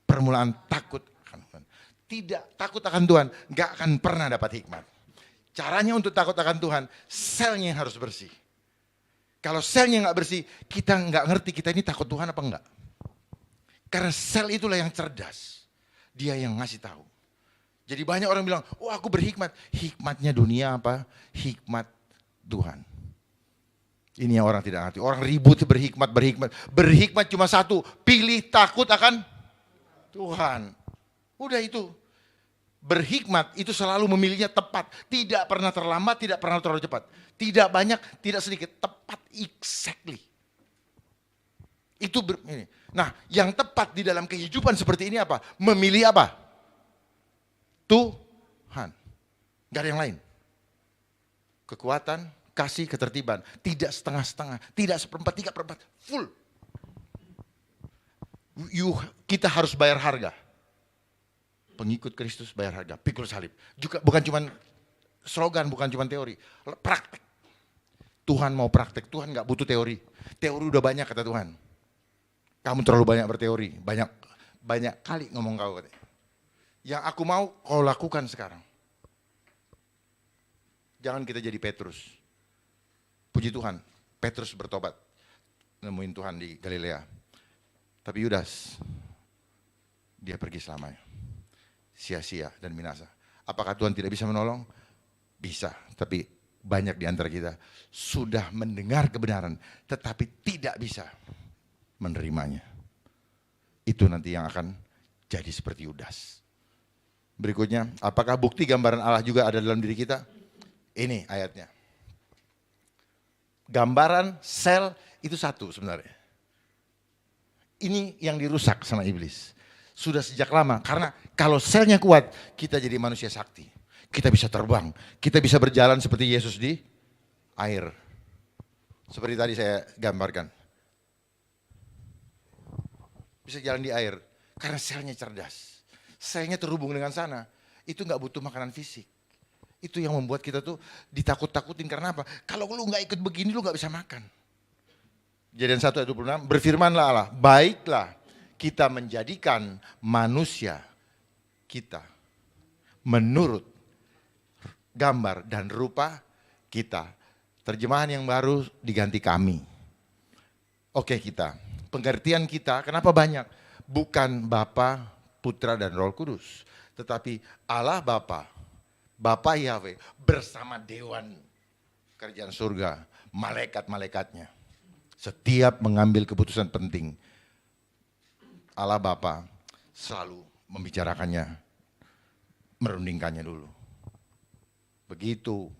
permulaan takut akan Tuhan. Tidak takut akan Tuhan, gak akan pernah dapat hikmat. Caranya untuk takut akan Tuhan, selnya harus bersih. Kalau selnya gak bersih, kita gak ngerti kita ini takut Tuhan apa enggak. Karena sel itulah yang cerdas. Dia yang ngasih tahu. Jadi banyak orang bilang, oh aku berhikmat. Hikmatnya dunia apa? Hikmat Tuhan. Ini yang orang tidak ngerti. Orang ribut berhikmat. Berhikmat cuma satu, pilih takut akan Tuhan. Udah itu. Berhikmat itu selalu memilihnya tepat. Tidak pernah terlambat, tidak pernah terlalu cepat. Tidak banyak, tidak sedikit. Tepat, exactly. Itu ini. Nah, yang tepat di dalam kehidupan seperti ini apa? Memilih apa? Tuhan. Gak ada yang lain. Kekuatan, kasih, ketertiban. Tidak setengah-setengah, tidak seperempat, tiga perempat. Full. Kita harus bayar harga. Pengikut Kristus bayar harga, pikul salib. Juga bukan cuma slogan, bukan cuma teori. Praktek. Tuhan mau praktek, Tuhan gak butuh teori. Teori udah banyak kata Tuhan. Kamu terlalu banyak berteori, banyak kali ngomong kau katanya. Yang aku mau kau lakukan sekarang. Jangan kita jadi Petrus. Puji Tuhan, Petrus bertobat. Nemuin Tuhan di Galilea. Tapi Yudas, dia pergi selamanya. sia-sia dan binasa. Apakah Tuhan tidak bisa menolong? Bisa, tapi banyak di antara kita sudah mendengar kebenaran, tetapi tidak bisa menerimanya. Itu nanti yang akan jadi seperti Yudas. Berikutnya, apakah bukti gambaran Allah juga ada dalam diri kita? Ini ayatnya. Gambaran sel itu satu sebenarnya. Ini yang dirusak sama iblis. Sudah sejak lama, karena kalau selnya kuat, kita jadi manusia sakti. Kita bisa terbang, kita bisa berjalan seperti Yesus di air. Seperti tadi saya gambarkan. Bisa jalan di air, karena selnya cerdas. Selnya terhubung dengan sana, itu nggak butuh makanan fisik. Itu yang membuat kita tuh ditakut-takutin, karena apa? Kalau lu nggak ikut begini, lu nggak bisa makan. Kejadian 1 ayat 26, berfirmanlah Allah, baiklah kita menjadikan manusia kita menurut gambar dan rupa kita. Terjemahan yang baru diganti kami. Oke kita, pengertian kita kenapa banyak? Bukan Bapa, Putra dan Roh Kudus. Tetapi Allah Bapa Yahweh bersama dewan kerajaan surga, malaikat-malaikatnya. Setiap mengambil keputusan penting, Allah Bapa selalu membicarakannya, merundingkannya dulu. Begitu.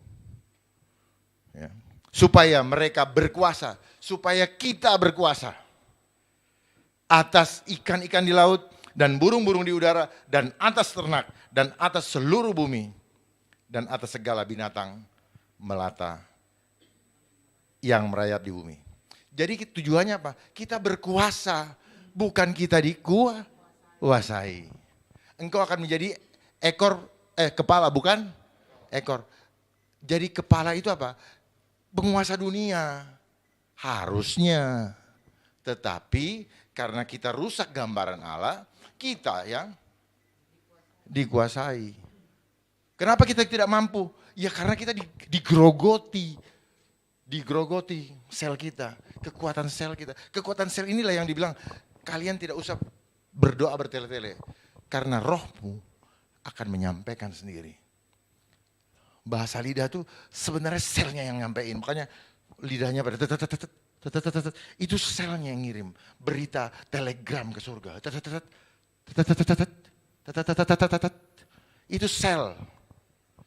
Ya. Supaya mereka berkuasa, supaya kita berkuasa. Atas ikan-ikan di laut, dan burung-burung di udara, dan atas ternak, dan atas seluruh bumi, dan atas segala binatang melata yang merayap di bumi. Jadi tujuannya apa? Kita berkuasa, bukan kita dikuasai. Engkau akan menjadi kepala, bukan ekor. Jadi kepala itu apa? Penguasa dunia. Harusnya. Tetapi karena kita rusak gambaran Allah, kita yang dikuasai. Kenapa kita tidak mampu? Ya karena kita digrogoti sel kita, kekuatan sel kita. Kekuatan sel inilah yang dibilang, kalian tidak usah berdoa bertele-tele. Karena rohmu akan menyampaikan sendiri. Bahasa lidah tuh sebenarnya selnya yang nyampein. Makanya lidahnya pada itu selnya yang ngirim berita telegram ke surga. Itu sel.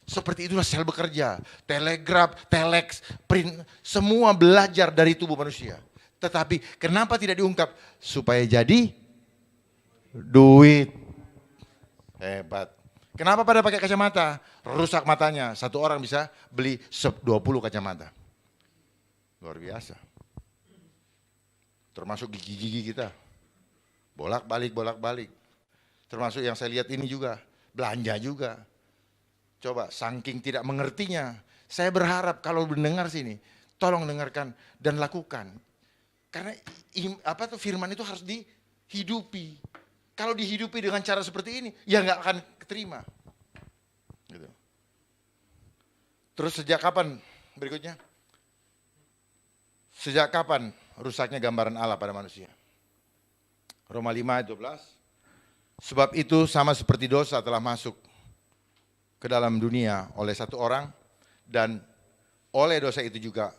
Seperti itulah sel bekerja. Telegraf, telex, print, semua belajar dari tubuh manusia. Tetapi kenapa tidak diungkap? Supaya jadi duit. Hebat. Kenapa pada pakai kacamata? Rusak matanya. Satu orang bisa beli 20 kacamata. Luar biasa. Termasuk gigi-gigi kita. Bolak-balik. Termasuk yang saya lihat ini juga. Belanja juga. Coba, saking tidak mengertinya. Saya berharap kalau mendengar sini, tolong dengarkan dan lakukan. Karena firman itu harus dihidupi. Kalau dihidupi dengan cara seperti ini, ya nggak akan keterima. Gitu. Terus sejak kapan berikutnya? Sejak kapan rusaknya gambaran Allah pada manusia? Roma 5 ayat 12. Sebab itu sama seperti dosa telah masuk ke dalam dunia oleh satu orang, dan oleh dosa itu juga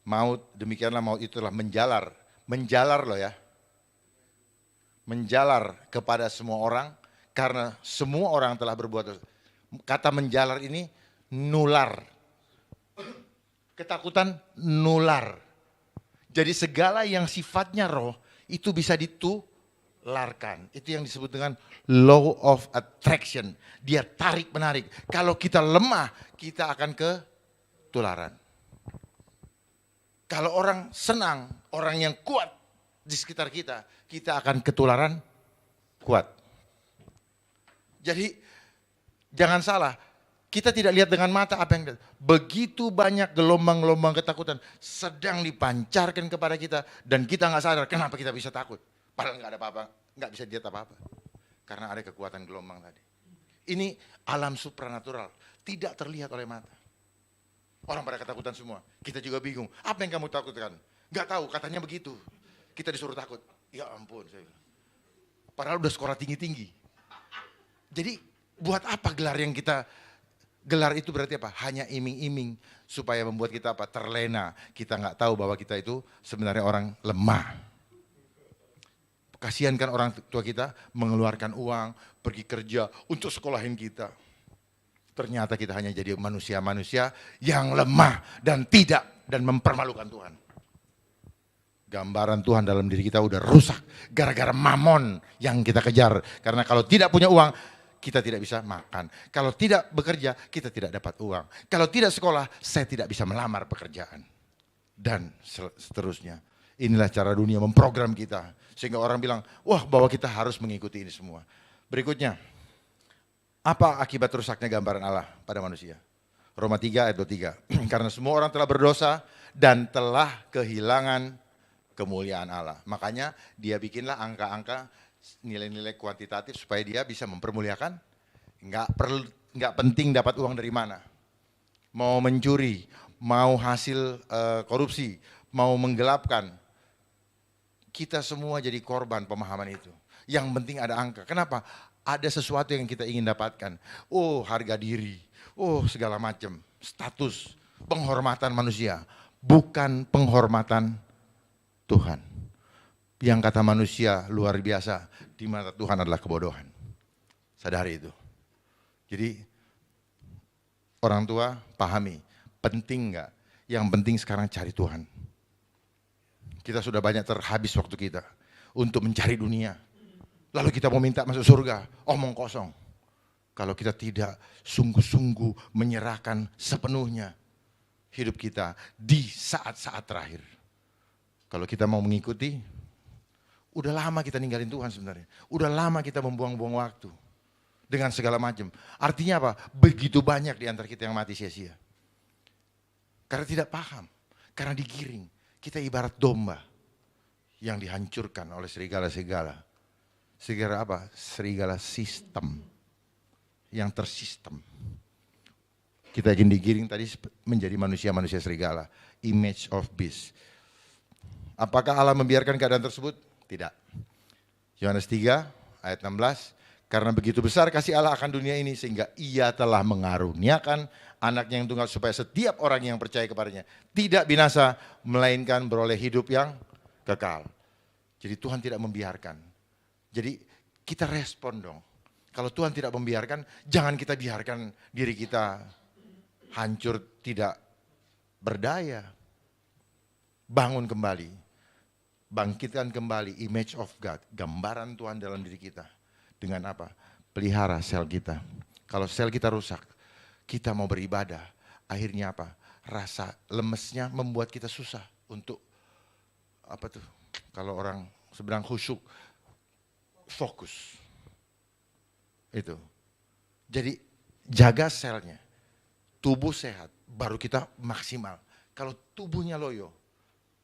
maut. Demikianlah maut itu telah menjalar loh ya, menjalar kepada semua orang, karena semua orang telah berbuat dosa. Kata menjalar ini nular, ketakutan nular. Jadi segala yang sifatnya roh itu bisa ditularkan. Itu yang disebut dengan law of attraction. Dia tarik menarik. Kalau kita lemah, kita akan ketularan. Kalau orang senang, orang yang kuat di sekitar kita, kita akan ketularan kuat. Jadi jangan salah, kita tidak lihat dengan mata apa yang begitu banyak gelombang-gelombang ketakutan sedang dipancarkan kepada kita, dan kita nggak sadar kenapa kita bisa takut. Padahal nggak ada apa-apa, nggak bisa dilihat apa-apa. Karena ada kekuatan gelombang tadi. Ini alam supranatural, tidak terlihat oleh mata. Orang pada ketakutan semua, kita juga bingung. Apa yang kamu takutkan? Nggak tahu, katanya begitu. Kita disuruh takut. Ya ampun, saya bilang. Padahal udah skor tinggi-tinggi. Jadi buat apa gelar yang kita gelar itu berarti apa? Hanya iming-iming supaya membuat kita apa? Terlena. Kita nggak tahu bahwa kita itu sebenarnya orang lemah. Kasihan kan orang tua kita mengeluarkan uang, pergi kerja untuk sekolahin kita. Ternyata kita hanya jadi manusia-manusia yang lemah dan mempermalukan Tuhan. Gambaran Tuhan dalam diri kita udah rusak gara-gara mamon yang kita kejar. Karena kalau tidak punya uang, kita tidak bisa makan. Kalau tidak bekerja, kita tidak dapat uang. Kalau tidak sekolah, saya tidak bisa melamar pekerjaan. Dan seterusnya. Inilah cara dunia memprogram kita. Sehingga orang bilang, wah bahwa kita harus mengikuti ini semua. Berikutnya, apa akibat rusaknya gambaran Allah pada manusia? Roma 3 ayat 23. Karena semua orang telah berdosa dan telah kehilangan kemuliaan Allah. Makanya dia bikinlah angka-angka nilai-nilai kuantitatif supaya dia bisa mempermuliakan. Nggak penting dapat uang dari mana. Mau mencuri, mau hasil korupsi, mau menggelapkan. Kita semua jadi korban pemahaman itu. Yang penting ada angka. Kenapa? Ada sesuatu yang kita ingin dapatkan. Oh, harga diri. Oh, segala macam. Status, penghormatan manusia. Bukan penghormatan Tuhan. Yang kata manusia luar biasa, di mata Tuhan adalah kebodohan. Sadari itu. Jadi orang tua pahami, penting enggak? Yang penting sekarang cari Tuhan. Kita sudah banyak terhabis waktu kita untuk mencari dunia. Lalu kita mau minta masuk surga, omong kosong. Kalau kita tidak sungguh-sungguh menyerahkan sepenuhnya hidup kita di saat-saat terakhir. Kalau kita mau mengikuti, udah lama kita ninggalin Tuhan sebenarnya. Udah lama kita membuang-buang waktu dengan segala macam. Artinya apa? Begitu banyak di antara kita yang mati sia-sia. Karena tidak paham, karena digiring. Kita ibarat domba yang dihancurkan oleh serigala-serigala. Serigala apa? Serigala sistem. Yang tersistem. Kita ingin digiring tadi menjadi manusia-manusia serigala. Image of beast. Apakah Allah membiarkan keadaan tersebut? Tidak. Yohanes 3 ayat 16. Karena begitu besar kasih Allah akan dunia ini sehingga ia telah mengaruniakan anaknya yang tunggal supaya setiap orang yang percaya kepadanya tidak binasa melainkan beroleh hidup yang kekal. Jadi Tuhan tidak membiarkan. Jadi kita respon dong. Kalau Tuhan tidak membiarkan, jangan kita biarkan diri kita hancur tidak berdaya. Bangun kembali. Bangkitkan kembali image of God, gambaran Tuhan dalam diri kita. Dengan apa? Pelihara sel kita. Kalau sel kita rusak, kita mau beribadah. Akhirnya apa? Rasa lemesnya membuat kita susah untuk apa tuh? Kalau orang sedang khusyuk, fokus. Itu. Jadi jaga selnya. Tubuh sehat, baru kita maksimal. Kalau tubuhnya loyo,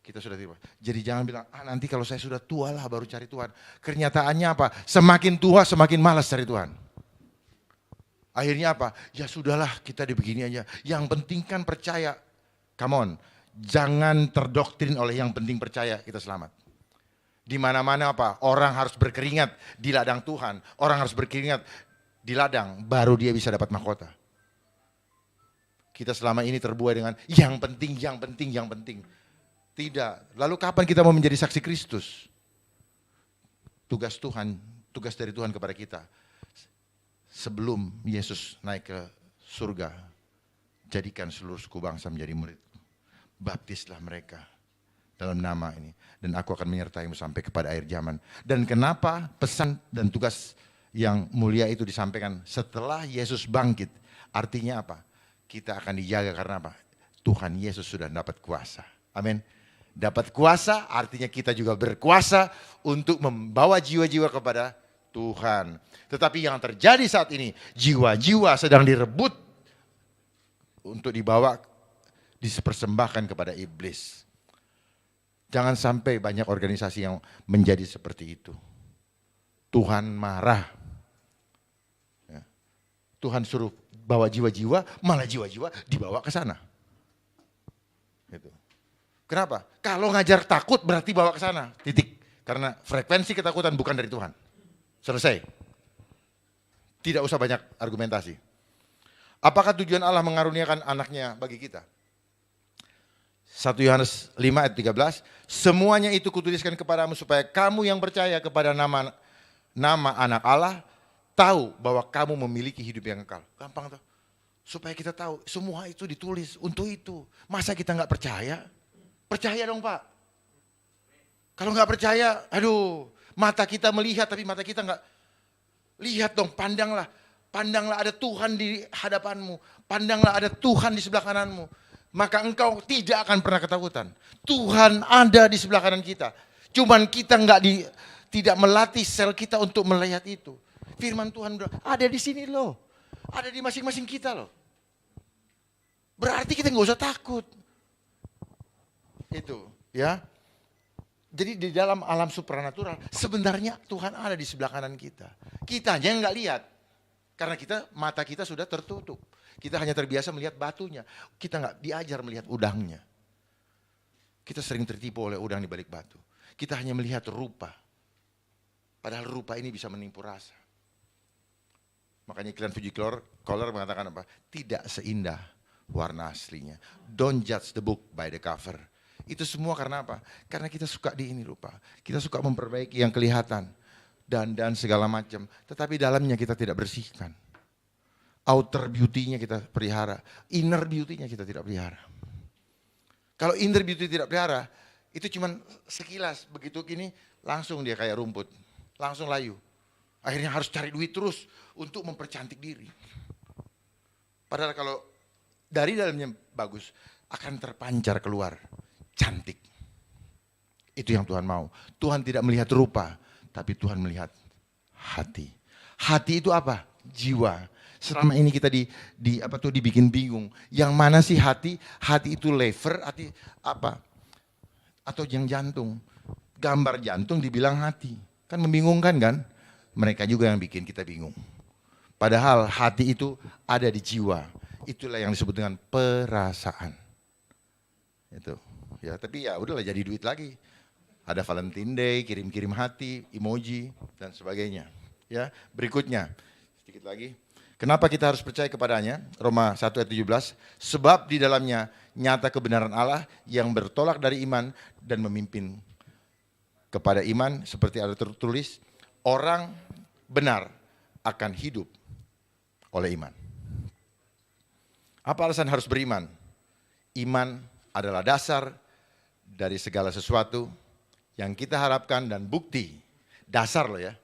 kita sudah tiba. Jadi jangan bilang, nanti kalau saya sudah tua lah baru cari Tuhan. Kenyataannya apa? Semakin tua semakin malas cari Tuhan. Akhirnya apa? Ya sudahlah kita dibegini aja. Yang penting kan percaya. Come on. Jangan terdoktrin oleh yang penting percaya kita selamat. Di mana-mana apa? Orang harus berkeringat di ladang Tuhan. Orang harus berkeringat di ladang. Baru dia bisa dapat mahkota. Kita selama ini terbuai dengan yang penting, yang penting, yang penting. Tidak. Lalu kapan kita mau menjadi saksi Kristus? Tugas Tuhan, tugas dari Tuhan kepada kita. Sebelum Yesus naik ke surga, jadikan seluruh suku bangsa menjadi murid. Baptislah mereka dalam nama ini. Dan aku akan menyertaimu sampai kepada akhir zaman. Dan kenapa pesan dan tugas yang mulia itu disampaikan setelah Yesus bangkit? Artinya apa? Kita akan dijaga karena apa? Tuhan Yesus sudah dapat kuasa. Amin. Dapat kuasa artinya kita juga berkuasa untuk membawa jiwa-jiwa kepada Tuhan. Tetapi yang terjadi saat ini, jiwa-jiwa sedang direbut untuk dibawa, dipersembahkan kepada iblis. Jangan sampai banyak organisasi yang menjadi seperti itu. Tuhan marah. Ya. Tuhan suruh bawa jiwa-jiwa, malah jiwa-jiwa dibawa ke sana. Gitu. Kenapa? Kalau ngajar takut berarti bawa ke sana. Titik. Karena frekuensi ketakutan bukan dari Tuhan. Selesai. Tidak usah banyak argumentasi. Apakah tujuan Allah mengaruniakan anaknya bagi kita? 1 Yohanes 5 ayat 13, semuanya itu kutuliskan kepadamu supaya kamu yang percaya kepada nama anak Allah tahu bahwa kamu memiliki hidup yang kekal. Gampang tuh. Supaya kita tahu semua itu ditulis untuk itu. Masa kita nggak percaya? Percaya dong Pak. Kalau nggak percaya, aduh, mata kita melihat tapi mata kita nggak lihat dong. Pandanglah ada Tuhan di hadapanmu. Pandanglah ada Tuhan di sebelah kananmu. Maka engkau tidak akan pernah ketakutan. Tuhan ada di sebelah kanan kita. Cuman kita tidak melatih sel kita untuk melihat itu. Firman Tuhan ada di sini loh. Ada di masing-masing kita loh. Berarti kita nggak usah takut. Itu ya. Jadi di dalam alam supranatural sebenarnya Tuhan ada di sebelah kanan kita. Kita aja nggak lihat. Karena mata kita sudah tertutup. Kita hanya terbiasa melihat batunya. Kita nggak diajar melihat udangnya. Kita sering tertipu oleh udang di balik batu. Kita hanya melihat rupa. Padahal rupa ini bisa menipu rasa. Makanya iklan Fuji Color mengatakan apa? Tidak seindah warna aslinya. Don't judge the book by the cover. Itu semua karena apa? Karena kita suka di ini rupa. Kita suka memperbaiki yang kelihatan. Dan segala macam. Tetapi dalamnya kita tidak bersihkan. Outer beauty-nya kita pelihara. Inner beauty-nya kita tidak pelihara. Kalau inner beauty tidak pelihara, itu cuman sekilas. Begitu gini, langsung dia kayak rumput. Langsung layu. Akhirnya harus cari duit terus untuk mempercantik diri. Padahal kalau dari dalamnya bagus, akan terpancar keluar. Cantik. Itu yang Tuhan mau. Tuhan tidak melihat rupa, tapi Tuhan melihat hati. Hati itu apa? Jiwa. Selama ini kita dibikin bingung. Yang mana sih hati? Hati itu lever, hati apa? Atau yang jantung. Gambar jantung dibilang hati. Kan membingungkan kan? Mereka juga yang bikin kita bingung. Padahal hati itu ada di jiwa. Itulah yang disebut dengan perasaan. Itu. Ya, tapi ya udahlah jadi duit lagi. Ada Valentine Day, kirim-kirim hati, emoji dan sebagainya. Ya, berikutnya sedikit lagi. Kenapa kita harus percaya kepadanya? Roma 1 ayat 17. Sebab di dalamnya nyata kebenaran Allah yang bertolak dari iman dan memimpin kepada iman seperti ada tertulis, orang benar akan hidup oleh iman. Apa alasan harus beriman? Iman adalah dasar dari segala sesuatu yang kita harapkan dan bukti. Dasar loh ya.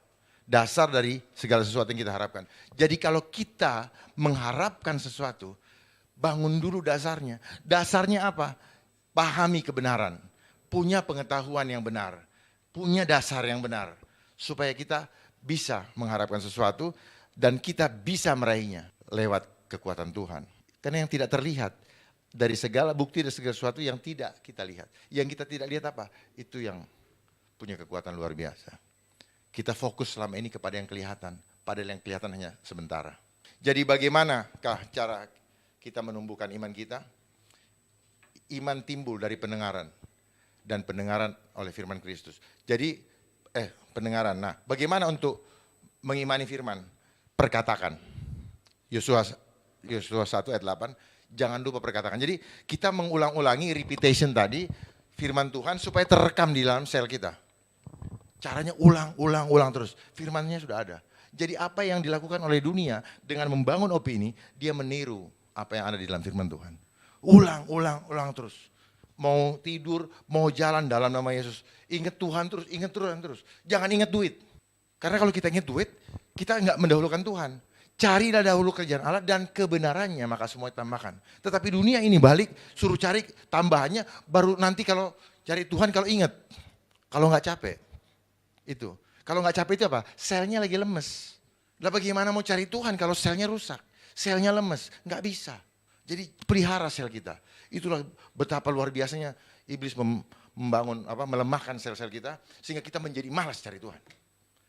Dasar dari segala sesuatu yang kita harapkan. Jadi kalau kita mengharapkan sesuatu, bangun dulu dasarnya. Dasarnya apa? Pahami kebenaran. Punya pengetahuan yang benar. Punya dasar yang benar. Supaya kita bisa mengharapkan sesuatu dan kita bisa meraihnya lewat kekuatan Tuhan. Karena yang tidak terlihat dari segala bukti dan segala sesuatu yang tidak kita lihat. Yang kita tidak lihat apa? Itu yang punya kekuatan luar biasa. Kita fokus selama ini kepada yang kelihatan, padahal yang kelihatan hanya sementara. Jadi bagaimanakah cara kita menumbuhkan iman kita? Iman timbul dari pendengaran dan pendengaran oleh firman Kristus. Jadi pendengaran. Nah, bagaimana untuk mengimani firman? Perkatakan. Yosua 1 ayat 8, jangan lupa perkatakan. Jadi kita mengulang-ulangi repetition tadi firman Tuhan supaya terekam di dalam sel kita. Caranya ulang terus. Firmannya sudah ada. Jadi apa yang dilakukan oleh dunia dengan membangun opini, dia meniru apa yang ada di dalam firman Tuhan. Ulang terus. Mau tidur, mau jalan dalam nama Yesus. Ingat Tuhan terus. Jangan ingat duit. Karena kalau kita ingat duit, kita nggak mendahulukan Tuhan. Carilah dahulu kerjaan Allah dan kebenarannya, maka semua ditambahkan. Tetapi dunia ini balik, suruh cari tambahannya, baru nanti kalau cari Tuhan kalau ingat. Kalau nggak capek. Itu. Kalau nggak capek itu apa? Selnya lagi lemes. Lah bagaimana mau cari Tuhan kalau selnya rusak? Selnya lemes, nggak bisa. Jadi pelihara sel kita. Itulah betapa luar biasanya iblis melemahkan sel-sel kita sehingga kita menjadi malas cari Tuhan.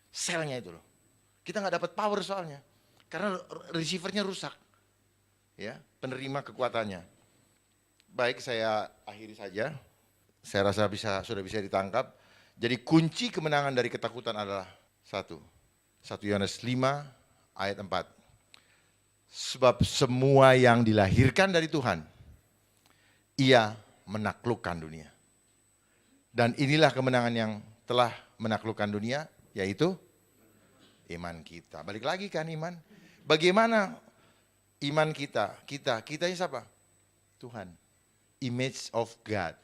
Selnya itu loh. Kita nggak dapat power soalnya. Karena receivernya rusak. Ya, penerima kekuatannya. Baik, saya akhiri saja. Saya rasa sudah bisa ditangkap. Jadi kunci kemenangan dari ketakutan adalah 1 Yohanes 5 ayat 4. Sebab semua yang dilahirkan dari Tuhan, ia menaklukkan dunia. Dan inilah kemenangan yang telah menaklukkan dunia, yaitu iman kita. Balik lagi kan iman. Bagaimana iman kita? Kitanya siapa? Tuhan. Image of God.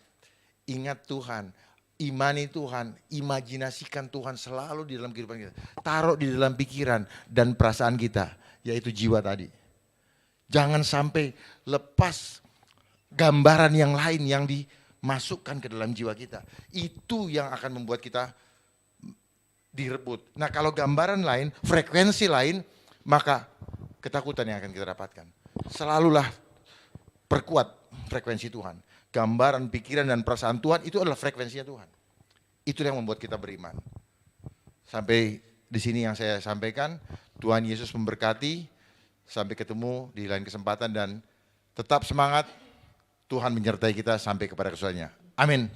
Ingat Tuhan. Imani Tuhan, imajinasikan Tuhan selalu di dalam kehidupan kita. Taruh di dalam pikiran dan perasaan kita, yaitu jiwa tadi. Jangan sampai lepas gambaran yang lain yang dimasukkan ke dalam jiwa kita. Itu yang akan membuat kita direbut. Nah, kalau gambaran lain, frekuensi lain, maka ketakutan yang akan kita dapatkan. Selalulah perkuat frekuensi Tuhan. Gambaran, pikiran, dan perasaan Tuhan itu adalah frekuensinya Tuhan. Itu yang membuat kita beriman. Sampai di sini yang saya sampaikan. Tuhan Yesus memberkati. Sampai ketemu di lain kesempatan dan tetap semangat. Tuhan menyertai kita sampai kepada kesudahannya. Amin.